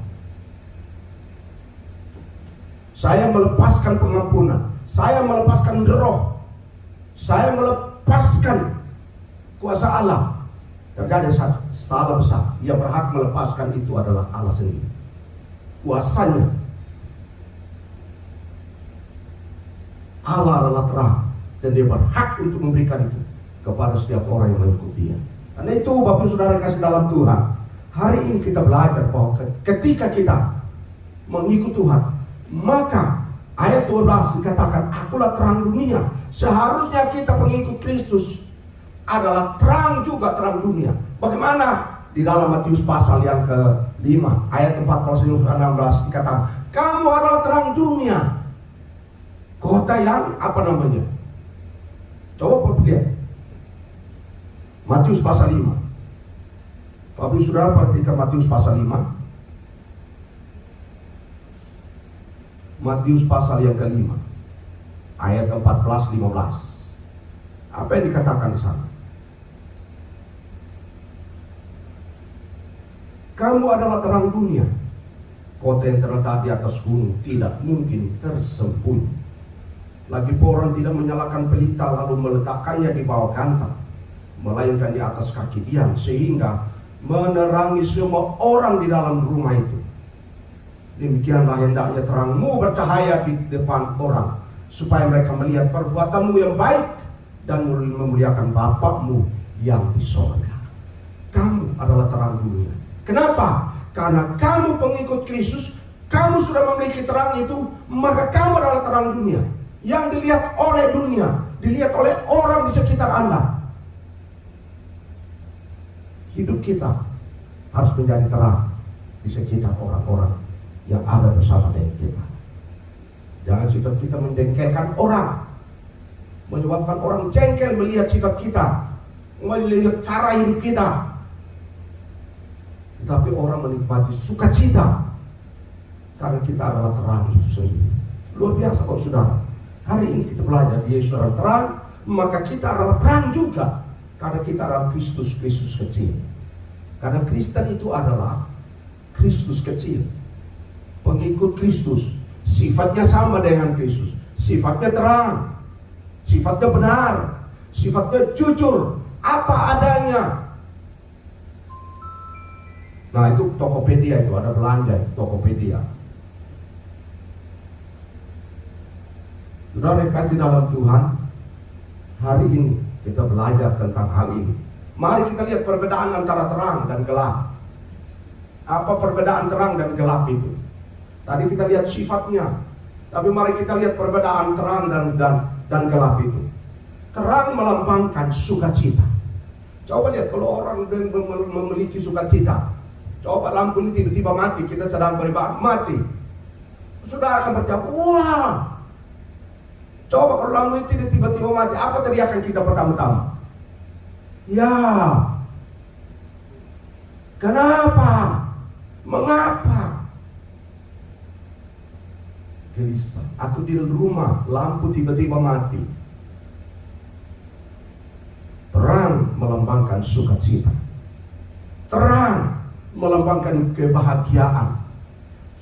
Saya melepaskan pengampunan, saya melepaskan roh, saya melepaskan kuasa Allah. Terjadi salah besar. Yang berhak melepaskan itu adalah Allah sendiri. Kuasanya. Allah adalah terang dan dia berhak untuk memberikan itu kepada setiap orang yang mengikut dia. Karena itu Bapak Saudara kasih dalam Tuhan, hari ini kita belajar bahwa ketika kita mengikut Tuhan, maka ayat 12 dikatakan, akulah terang dunia. Seharusnya kita pengikut Kristus adalah terang juga, terang dunia. Bagaimana? Di dalam Matius pasal yang ke-5 ayat 14-16 dikatakan, kamu adalah terang dunia. Kota yang apa namanya? Coba lihat Matius pasal 5. Bapak Saudara perhatikan Matius pasal 5. Matius pasal yang ke-5 ayat 14-15. Apa yang dikatakan di sana? Kamu adalah terang dunia. Kota yang terletak di atas gunung tidak mungkin tersembunyi. Lagi orang tidak menyalakan pelita lalu meletakkannya di bawah kantang, melainkan di atas kaki tiang, sehingga menerangi semua orang di dalam rumah itu. Demikianlah hendaknya terangmu bercahaya di depan orang, supaya mereka melihat perbuatanmu yang baik dan memuliakan Bapakmu yang di sorga. Kamu adalah terang dunia. Kenapa? Karena kamu pengikut Kristus, kamu sudah memiliki terang itu, maka kamu adalah terang dunia yang dilihat oleh dunia, dilihat oleh orang di sekitar Anda. Hidup kita harus menjadi terang di sekitar orang-orang yang ada bersama dengan kita. Jangan sikap kita menjengkelkan orang, menyebabkan orang jengkel melihat sikap kita, melihat cara hidup kita. Tetapi orang menikmati sukacita karena kita adalah terang itu sendiri. Luar biasa kok saudara. Hari ini kita belajar Yesus adalah terang, maka kita adalah terang juga karena kita adalah Kristus kecil. Karena Kristen itu adalah Kristus kecil, pengikut Kristus, sifatnya sama dengan Kristus, sifatnya terang, sifatnya benar, sifatnya jujur, apa adanya. Nah itu Tokopedia, itu ada belanja Tokopedia. Saudara kasih dalam Tuhan, hari ini kita belajar tentang hal ini. Mari kita lihat perbedaan antara terang dan gelap. Apa perbedaan terang dan gelap itu? Tadi kita lihat sifatnya, tapi mari kita lihat perbedaan terang dan gelap itu. Terang melambangkan sukacita. Coba lihat kalau orang memiliki sukacita, coba lampu ini tiba-tiba mati, kita sedang beribadah mati, sudah akan berjawab, wah. Coba kalau lampu ini tiba-tiba mati, apa teriakan kita pertama-tama? Ya, kenapa? Mengapa? Gelisah. Atau di rumah lampu tiba-tiba mati. Terang melambangkan sukacita. Terang melambangkan kebahagiaan.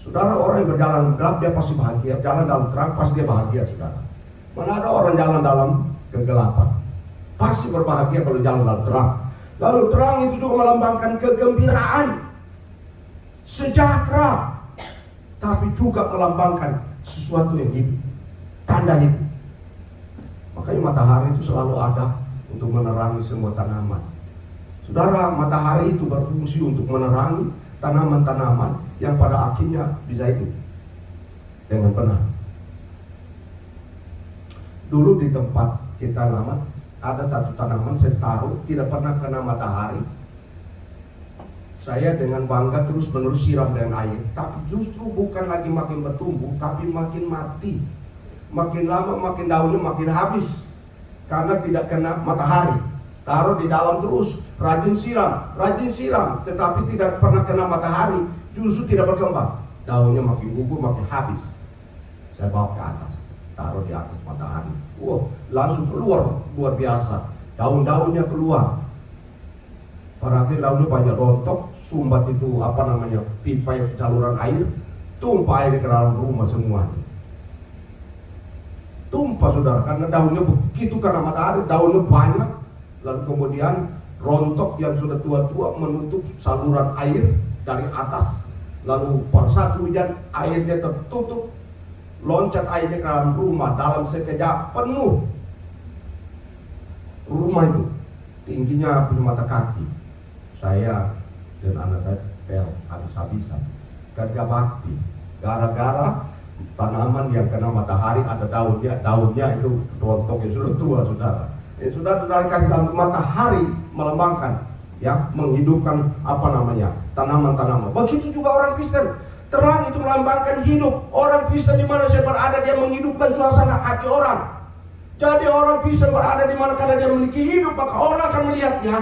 Saudara, orang yang berjalan gelap dia pasti bahagia, jalan dalam terang pasti dia bahagia, saudara. Mana ada orang jalan dalam kegelapan, pasti berbahagia kalau jalan dalam terang. Lalu terang itu juga melambangkan kegembiraan, sejahtera, tapi juga melambangkan sesuatu yang hidup, tanda hidup. Makanya matahari itu selalu ada untuk menerangi semua tanaman. Saudara, matahari itu berfungsi untuk menerangi tanaman-tanaman yang pada akhirnya bisa hidup dengan benar. Dulu di tempat kita lama ada satu tanaman saya taruh tidak pernah kena matahari. Saya dengan bangga terus menerus siram dengan air, tapi justru bukan lagi makin bertumbuh, tapi makin mati. Makin lama makin daunnya makin habis karena tidak kena matahari. Taruh di dalam terus, rajin siram, tetapi tidak pernah kena matahari, justru tidak berkembang. Daunnya makin gugur, makin habis. Saya bawa ke atas, taruh di atas matahari. Wah, langsung keluar luar biasa. Daun-daunnya keluar. Pada akhirnya daunnya banyak rontok, sumbat itu pipa saluran air, tumpah air ke dalam rumah semuanya. Tumpah saudara, karena daunnya begitu kena matahari, daunnya banyak. Lalu kemudian rontok yang sudah tua-tua menutup saluran air dari atas. Lalu pada saat hujan airnya tertutup, loncat airnya ke dalam rumah dalam sekejap penuh. Rumah itu tingginya mata kaki. Saya dan anak saya habis-habisan kerja bakti gara-gara tanaman yang kena matahari ada daunnya itu rontok yang sudah tua saudara. Saudara kasih dalam matahari melembangkan, ya, menghidupkan tanaman-tanaman. Begitu juga orang Kristen, terang itu melambangkan hidup. Orang Kristen di mana saya berada dia menghidupkan suasana hati orang. Jadi orang Kristen berada di mana karena dia memiliki hidup, maka orang akan melihatnya,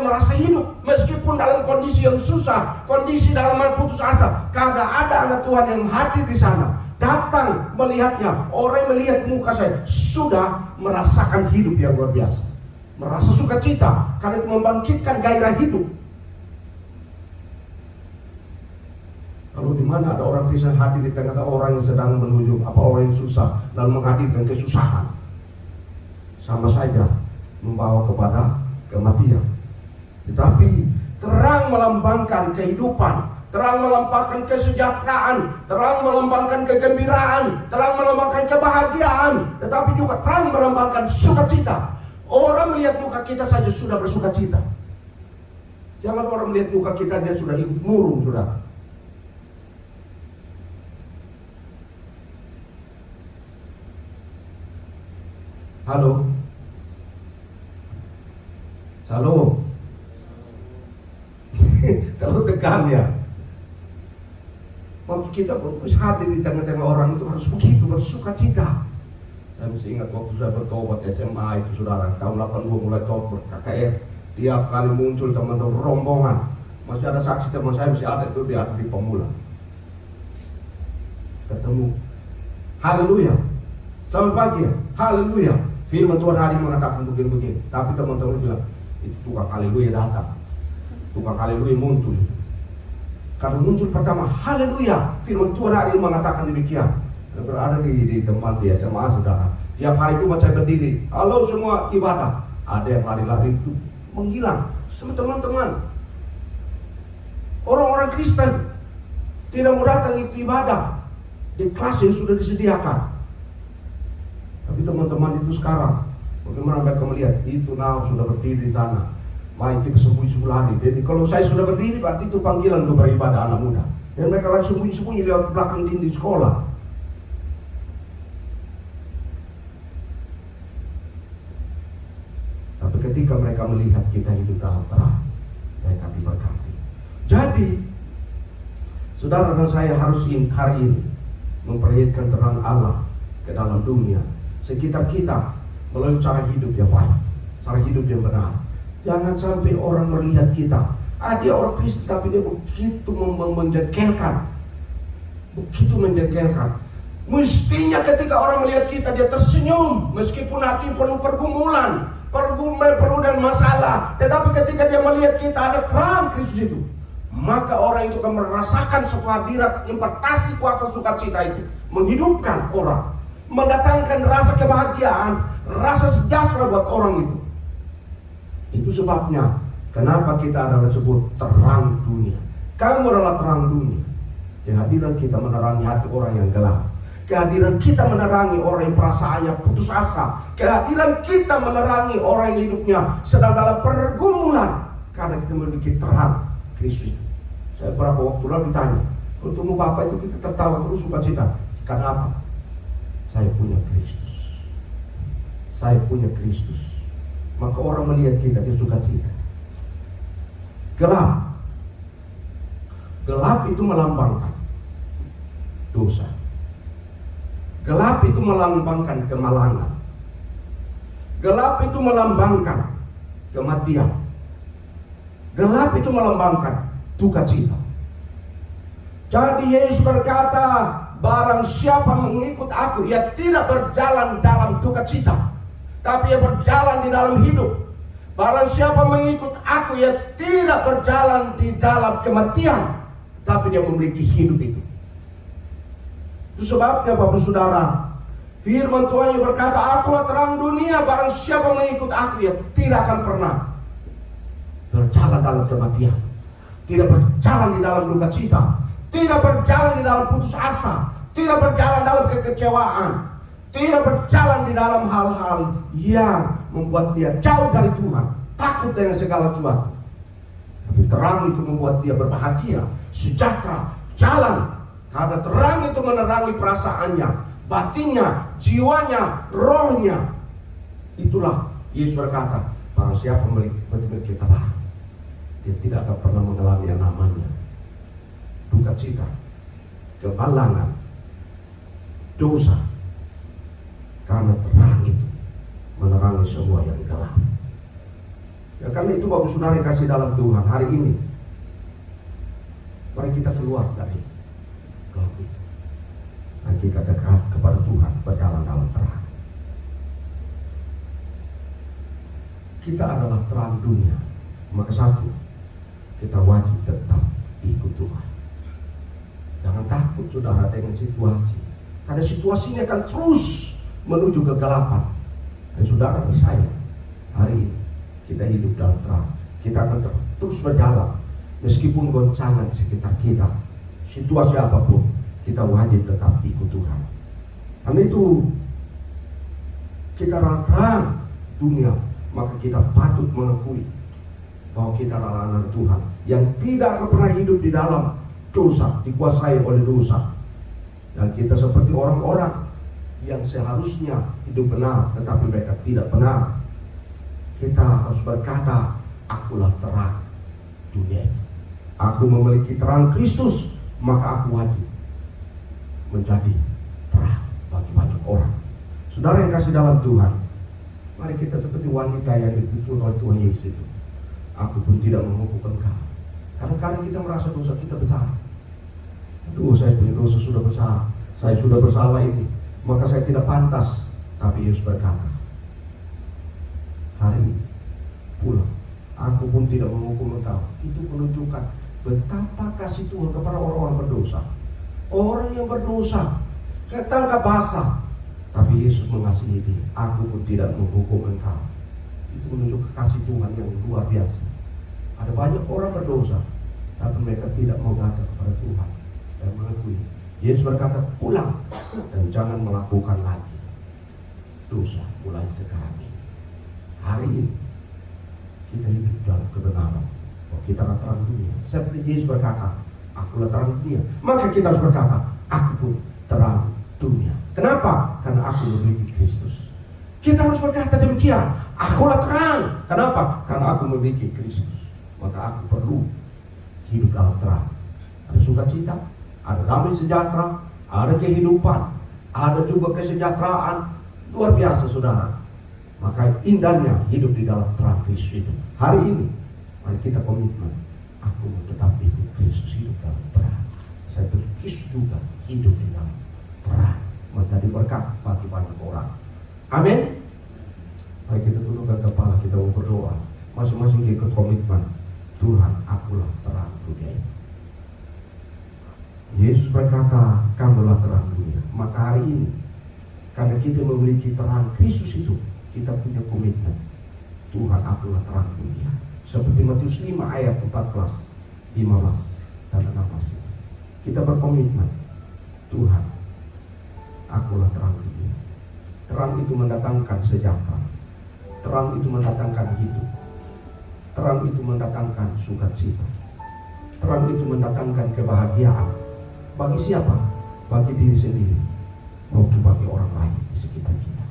merasa hidup meskipun dalam kondisi yang susah, kondisi dalam putus asa. Kagak ada anak Tuhan yang hadir di sana. Datang melihatnya, orang yang melihat muka saya sudah merasakan hidup yang luar biasa, merasa sukacita karena itu membangkitkan gairah hidup. Lalu di mana ada orang Kristen hadir di tengah-tengah orang yang sedang menuju orang yang susah dan menghadirkan kesusahan, sama saja membawa kepada kematian. Tetapi terang melambangkan kehidupan, terang melambangkan kesejahteraan, terang melambangkan kegembiraan, terang melambangkan kebahagiaan, tetapi juga terang melambangkan sukacita. Orang melihat muka kita saja sudah bersukacita. Jangan orang melihat muka kita dia sudah ikut murung, saudara. Halo. Halo. Terlalu tegang ya. Waktu kita hadir di tengah-tengah orang itu harus begitu bersukacita. Saya masih ingat waktu saya bertobat SMA itu saudara, tahun 82 mulai tobat KKR. Tiap kali muncul teman-teman rombongan, masih ada saksi teman saya masih ada itu di pemula. Ketemu, haleluya, selamat pagi ya, haleluya. Firman Tuhan hari mengatakan begini-begini, tapi teman-teman bilang itu tukang haleluya datang, tukang haleluya muncul. Karena muncul pertama, haleluya, firman Tuhan hari ini mengatakan demikian. Berada di tempat di SMA saudara, tiap hari itu saya berdiri, halo semua ibadah. Ada yang lari-lari itu menghilang. Semua teman-teman, orang-orang Kristen tidak mau datang itu ibadah di kelas yang sudah disediakan. Tapi teman-teman itu sekarang, bagaimana mereka melihat itu sudah berdiri di sana. Main kita sembunyi-sembunyi lari. Jadi kalau saya sudah berdiri berarti itu panggilan untuk beribadah anak muda. Dan mereka lagi sembunyi-sembunyi di belakang dinding sekolah. Tapi ketika mereka melihat kita hidup dalam terang, mereka diberkati. Jadi, saudara dan saya harus hari ini memperlihatkan terang Allah ke dalam dunia sekitar kita melalui cara hidup yang baik, cara hidup yang benar. Jangan sampai orang melihat kita, dia orang Kristen tapi dia begitu menjengkelkan, begitu menjengkelkan. Mestinya ketika orang melihat kita dia tersenyum, meskipun hati penuh pergumulan, penuh dengan masalah. Tetapi ketika dia melihat kita ada terang Kristus itu, maka orang itu akan merasakan suatu hadirat impartasi kuasa sukacita itu, menghidupkan orang, mendatangkan rasa kebahagiaan, rasa sejahtera buat orang itu. Itu sebabnya kenapa kita adalah disebut terang dunia. Kamu adalah terang dunia. Kehadiran kita menerangi hati orang yang gelap. Kehadiran kita menerangi orang yang perasaannya putus asa. Kehadiran kita menerangi orang yang hidupnya sedang dalam pergumulan. Karena kita memiliki terang Kristus. Saya beberapa waktu lalu ditanya, untukmu Bapak itu kita tertawa terus sukacita. Karena apa? Saya punya Kristus. Saya punya Kristus. Maka orang melihat kita, dia sukacita. Gelap. Gelap itu melambangkan dosa. Gelap itu melambangkan kemalangan. Gelap itu melambangkan kematian. Gelap itu melambangkan duka cita. Jadi Yesus berkata, barang siapa mengikut aku, ia tidak berjalan dalam duka cita, tapi ia berjalan di dalam hidup. Barang siapa mengikut aku, ia tidak berjalan di dalam kematian, tapi dia memiliki hidup itu. Itu sebabnya Bapak Saudara, firman Tuhan yang berkata, akulah terang dunia, barang siapa mengikut aku, ia tidak akan pernah berjalan dalam kematian, tidak berjalan di dalam duka cita, tidak berjalan di dalam putus asa, tidak berjalan dalam kekecewaan, tidak berjalan di dalam hal-hal yang membuat dia jauh dari Tuhan, takut dengan segala sesuatu. Tapi terang itu membuat dia berbahagia, sejahtera, jalan. Karena terang itu menerangi perasaannya, batinnya, jiwanya, rohnya. Itulah Yesus berkata, barang siapa memiliki terang, dia tidak akan pernah mengalami yang namanya duka cita, kemalangan, dosa. Karena terang itu menerangi semua yang gelap. Ya, karena itu Bapak Saudara yang kasih dalam Tuhan, hari ini mari kita keluar dari gelap itu dan kita dekat kepada Tuhan, berjalan dalam terang. Kita adalah terang dunia. Maka satu, kita wajib tetap ikut Tuhan. Jangan takut saudara dengan situasi, karena situasi ini akan terus menuju kegelapan. Dan saudara dan saya, hari ini kita hidup dalam terang. Kita akan terus berjalan meskipun goncangan di sekitar kita, situasi apapun, kita wajib tetap ikut Tuhan. Karena itu kita adalah terang dunia, maka kita patut mengakui bahwa kita adalah anak Tuhan yang tidak akan pernah hidup di dalam dosa, dikuasai oleh dosa. Dan kita seperti orang-orang yang seharusnya hidup benar, tetapi mereka tidak benar. Kita harus berkata, akulah terang dunia. Aku memiliki terang Kristus, maka aku wajib menjadi terang bagi banyak orang. Saudara yang kasih dalam Tuhan, mari kita seperti wanita yang dipujuk oleh Tuhan Yesus itu. Aku pun tidak menghukum engkau. Kadang-kadang kita merasa dosa kita besar. Aduh, saya punya dosa sudah besar, saya sudah bersalah ini, maka saya tidak pantas. Tapi Yesus berkata, hari ini pulang, aku pun tidak menghukum engkau. Itu menunjukkan betapa kasih Tuhan kepada orang-orang berdosa. Orang yang berdosa, ketangkap basah, tapi Yesus mengasihi dia. Aku pun tidak menghukum engkau. Itu menunjukkan kasih Tuhan yang luar biasa. Ada banyak orang berdosa, tapi mereka tidak mau datang kepada Tuhan dan mengakui. Yesus berkata, pulang dan jangan melakukan lagi dosa mulai sekarang ini. Hari ini kita hidup dalam kebenaran. Kita adalah terang dunia. Seperti Yesus berkata, akulah terang dunia. Maka kita harus berkata, aku pun terang dunia. Kenapa? Karena aku memiliki Kristus. Kita harus berkata demikian, akulah terang. Kenapa? Karena aku memiliki Kristus. Maka aku perlu hidup dalam terang. Ada sukacita, ada damai sejahtera, ada kehidupan, ada juga kesejahteraan. Luar biasa saudara. Maka indahnya hidup di dalam terang Kristus itu. Hari ini mari kita komitmen, aku mau tetap ikut Kristus, hidup dalam terang. Saya berkisah juga hidup di dalam terang, menjadi berkat bagi banyak orang. Amin. Mari kita tundukkan kepala, kita berdoa. Masing-masing ikut komitmen, Tuhan, akulah terang dunia ini. Yesus berkata, kamulah terang dunia. Maka hari ini, karena kita memiliki terang Kristus itu, kita punya komitmen, Tuhan, akulah terang dunia. Seperti Matius 5 ayat 14, 15 dan 16. Kita berkomitmen, Tuhan, akulah terang dunia. Terang itu mendatangkan sejahtera. Terang itu mendatangkan hidup. Terang itu mendatangkan sukacita. Terang itu mendatangkan kebahagiaan. Bagi siapa? Bagi diri sendiri maupun bagi orang lain di sekitar kita.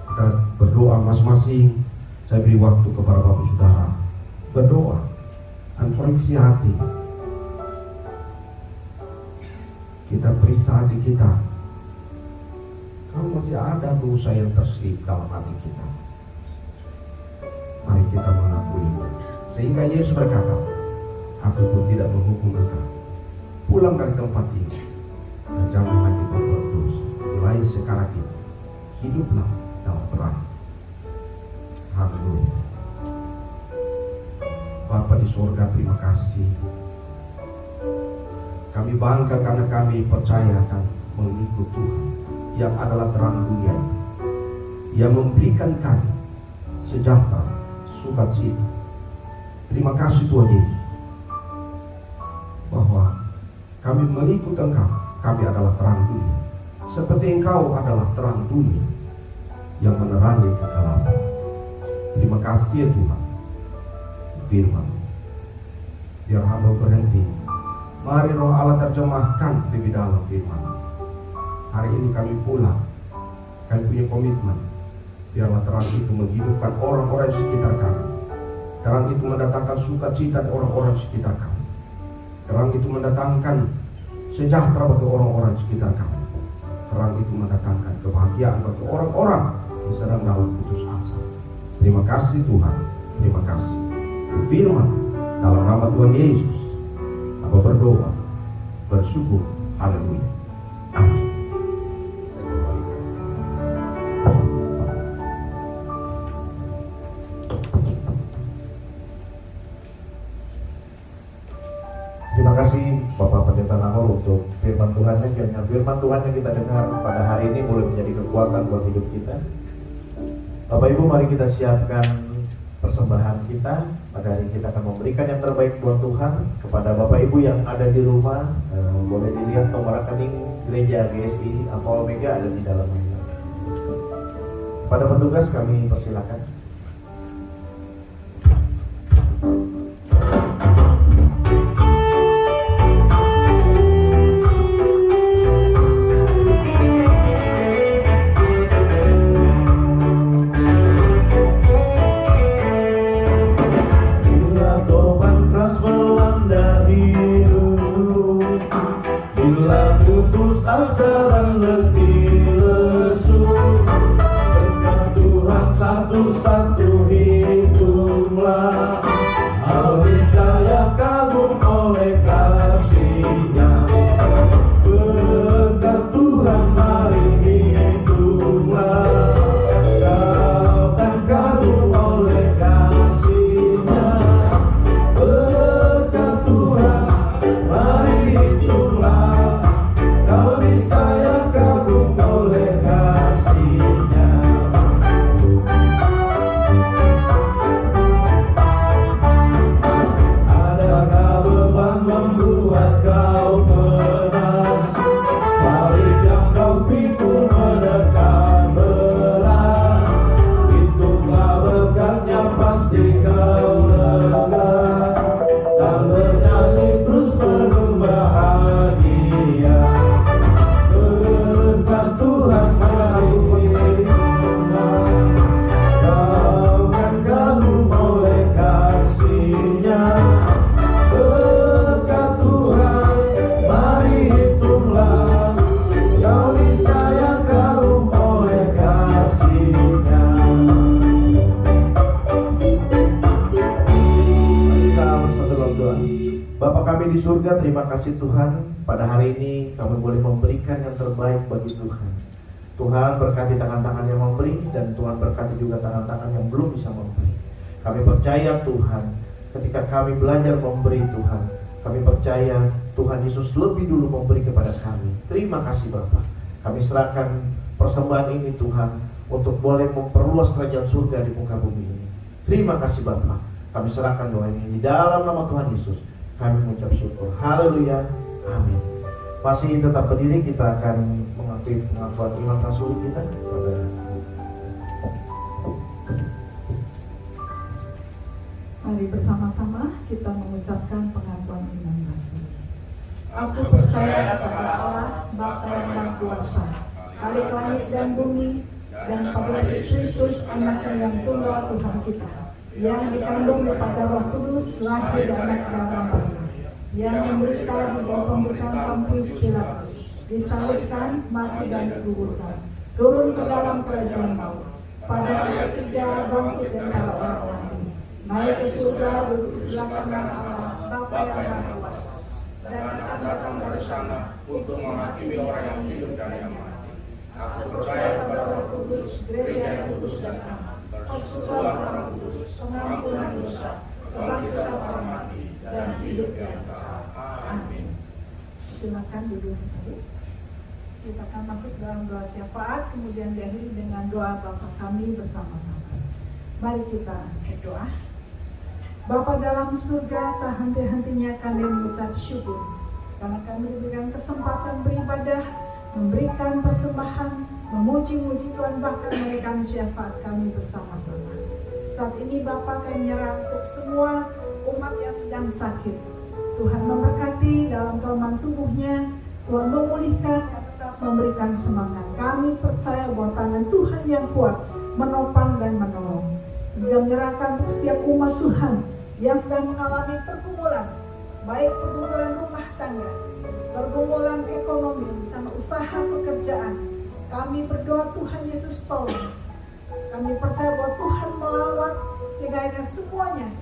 Kita berdoa masing-masing. Saya beri waktu kepada Bapak Saudara berdoa dan koreksi hati. Kita periksa hati kita. Kalau masih ada dosa yang terselip dalam hati kita, mari kita mengakui. Sehingga Yesus berkata, aku pun tidak menghukum engkau. Pulang dari tempat ini dan jangan lagi berbuat dosa. Mulai sekarang ini hiduplah dalam terang. Haleluya. Bapa di surga, terima kasih. Kami bangga karena kami percaya akan mengikut Tuhan yang adalah terang dunia, yang memberikan kami sejahtera, sukacita. Terima kasih Tuhan Yesus, bahwa kami mengikut Engkau. Kami adalah terang dunia, seperti Engkau adalah terang dunia yang menerangi kegelapan. Terima kasih ya Tuhan. Firman, biar hamba berhenti. Mari Roh Allah terjemahkan lebih dalam firman. Hari ini kami pulang, kami punya komitmen. Biarlah terang itu menghidupkan orang-orang di sekitar kami. Terang itu mendatangkan sukacita di orang-orang di sekitar kami. Terang itu mendatangkan sejahtera bagi orang-orang di sekitar kami. Terang itu mendatangkan kebahagiaan bagi orang-orang yang sedang dalam putus asa. Terima kasih Tuhan. Terima kasih. Firman dalam nama Tuhan Yesus. Aku berdoa, bersyukur. Haleluya. Amin. Terima kasih Bapak Pendeta Nahor untuk firman Tuhannya. Kiranya firman Tuhan yang kita dengar pada hari ini boleh menjadi kekuatan buat hidup kita. Bapak Ibu, mari kita siapkan persembahan kita. Pada hari ini kita akan memberikan yang terbaik buat Tuhan. Kepada Bapak Ibu yang ada di rumah, boleh dilihat nomor rekening gereja GSI Alfa Omega ada di dalamnya. Pada petugas kami persilakan. Satu-satu hiduplah, habis saya kagum oleh kasih-Nya. Berkat Tuhan mari hiduplah, kau kan kagum oleh kasih-Nya. Berkat Tuhan mari hiduplah, kau saya kagum oleh kasih-Nya. Membuat kau menang, salib yang kau pikul menekan berat. Hitunglah berkatnya pasti kau lega, dan bernyanyi terus penuh bahagia. Berkat Tuhan mari hiduplah, kau kan kagum oleh kasih-Nya. Berkat Tuhan mari hitunglah, kau niscaya kagum oleh kasih-Nya. Kita bersatu dalam doa. Bapa kami di surga, terima kasih Tuhan. Pada hari ini kami boleh memberikan yang terbaik bagi Tuhan. Tuhan berkati tangan-tangan yang memberi, dan Tuhan berkati juga tangan-tangan yang belum bisa memberi. Kami percaya Tuhan, ketika kami belajar memberi Tuhan, kami percaya Tuhan Yesus lebih dulu memberi kepada kami. Terima kasih Bapa. Kami serahkan persembahan ini Tuhan, untuk boleh memperluas kerajaan surga di muka bumi ini. Terima kasih Bapa. Kami serahkan doa ini di dalam nama Tuhan Yesus. Kami mengucap syukur. Haleluya. Amin. Masih tetap berdiri, kita akan mengakui pengakuan iman rasul kita pada Mari bersama-sama kita mengucapkan pengakuan iman rasuli. Aku percaya kepada Allah, Bapa yang Maha Kuasa, Khalik langit dan bumi, dan pada Yesus Kristus, Anaknya yang tunggal Tuhan kita, yang dikandung daripada Roh Kudus, lahir dari anak darah Maria, yang menderita di bawah pemerintahan Pontius Pilatus, disalibkan, mati dan dikuburkan, turun ke dalam kerajaan maut, pada hari ketiga bangkit dari antara orang mati, naik ke surga, duduk di sebelah kanan Allah, Bapa yang Maha Kuasa, dan akan datang dari sana untuk menghakimi orang yang hidup dan yang mati. Aku percaya kepada Roh Kudus, gereja yang kudus dan aman, persekutuan orang kudus, pengampunan dosa, kebangkitan orang mati, dan hidup yang kekal. Amin. Silakan duduk. Kita akan masuk dalam doa syafaat, kemudian diakhiri dengan doa Bapa kami bersama-sama. Mari kita berdoa. Bapa dalam surga, tak henti-hentinya kami mengucap syukur karena kami diberikan kesempatan beribadah, memberikan persembahan, memuji-muji Tuhan, bahkan memberikan syafaat kami bersama-sama. Saat ini Bapa kami menyerah untuk semua umat yang sedang sakit. Tuhan memberkati dalam kelemahan tubuhnya, Tuhan memulihkan, tetap memberikan semangat. Kami percaya bahwa tangan Tuhan yang kuat menopang dan menolong. Juga menyerahkan untuk setiap umat Tuhan yang sedang mengalami pergumulan, baik pergumulan rumah tangga, pergumulan ekonomi, sama usaha pekerjaan. Kami berdoa Tuhan Yesus tolong. Kami percaya bahwa Tuhan melawat sehingga semuanya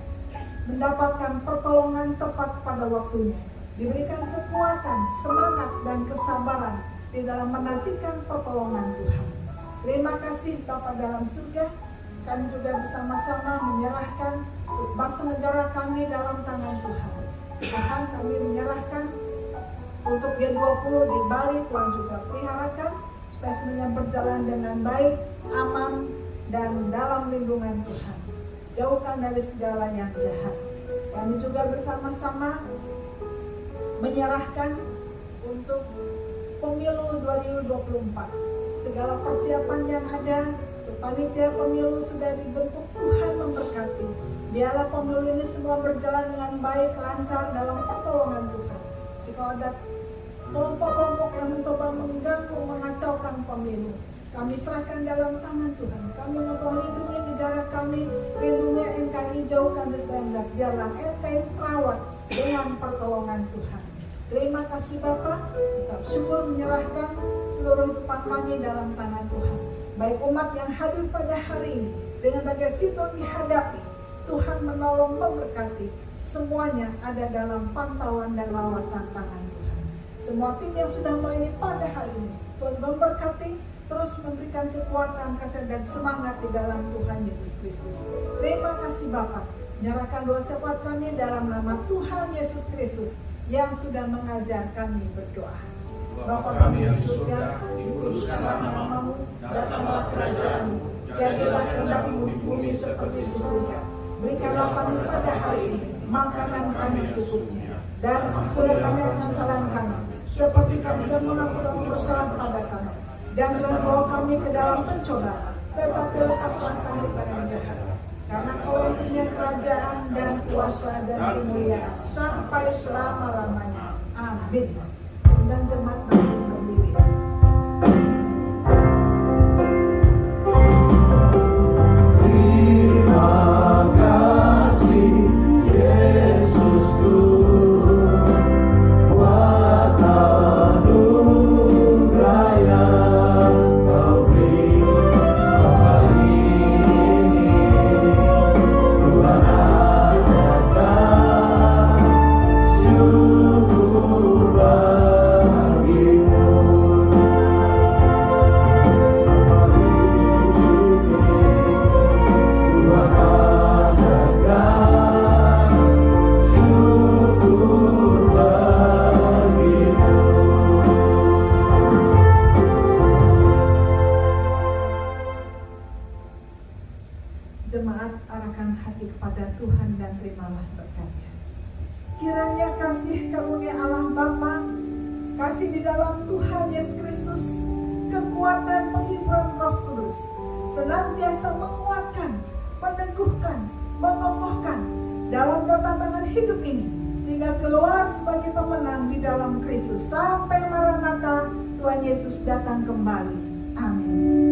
mendapatkan pertolongan tepat pada waktunya. Diberikan kekuatan, semangat, dan kesabaran di dalam menantikan pertolongan Tuhan. Terima kasih Bapa dalam surga. Kami juga bersama-sama menyerahkan bangsa negara kami dalam tangan Tuhan. Tuhan, kami menyerahkan untuk G20 di Bali, Tuhan juga peliharakan supaya semuanya berjalan dengan baik, aman, dan dalam lindungan Tuhan. Jauhkan dari segala yang jahat. Kami juga bersama-sama menyerahkan untuk pemilu 2024. Segala persiapan yang ada, panitia pemilu sudah dibentuk, Tuhan memberkati. Biarlah pemilu ini semua berjalan dengan baik, lancar dalam pertolongan Tuhan. Jika ada kelompok-kelompok yang mencoba mengganggu, mengacaukan pemilu, kami serahkan dalam tangan Tuhan. Kami mohon lindungi negara kami, lindungi NKRI, jauhkan dari segala. Biarlah NKRI terawat dengan pertolongan Tuhan. Terima kasih Bapa, ucap syukur menyerahkan seluruh kehidupan kami dalam tangan Tuhan. Baik umat yang hadir pada hari ini, dengan bagai situasi dihadapi, Tuhan menolong, memberkati. Semuanya ada dalam pantauan dan lawatan tangan Tuhan. Semua tim yang sudah melayani pada hari ini, Tuhan memberkati, terus memberikan kekuatan, kasih dan semangat di dalam Tuhan Yesus Kristus. Terima kasih Bapa. Menyerahkan doa syafaat kami dalam nama Tuhan Yesus Kristus yang sudah mengajar kami berdoa. Bapa kami yang di surga, dikuduskanlah namamu, datanglah kerajaanmu, jadilah kehendakmu di bumi seperti di surga. Berikanlah kami pada hari ini makanan kami secukupnya, dan ampunilah kami akan kesalahan kami, seperti kami juga mengampuni orang bersalah pada kami. Dan jangan bawa kami ke dalam pencobaan, tetapi lepaskan kami dari yang jahat. Karena Kau yang punya kerajaan dan kuasa dan kemuliaan sampai selama-lamanya. Amin. Dan jemaat bangkit berdiri. Terima kasih Yesusku, buat anugerah yang Kau beri hari ini. Tuhan adakan syukur bagimu. Tuhan adakan syukur bagimu. Jemaat, arahkan hati kepada Tuhan dan terimalah berkatnya. Kiranya kasih karunia Allah Bapa, kasih di dalam Tuhan Yesus Kristus, kekuatan penghiburan Roh Kudus senantiasa menguatkan, meneguhkan, mengokohkan, dalam tantangan hidup ini, sehingga keluar sebagai pemenang di dalam Kristus sampai Maranatha, Tuhan Yesus datang kembali. Amin.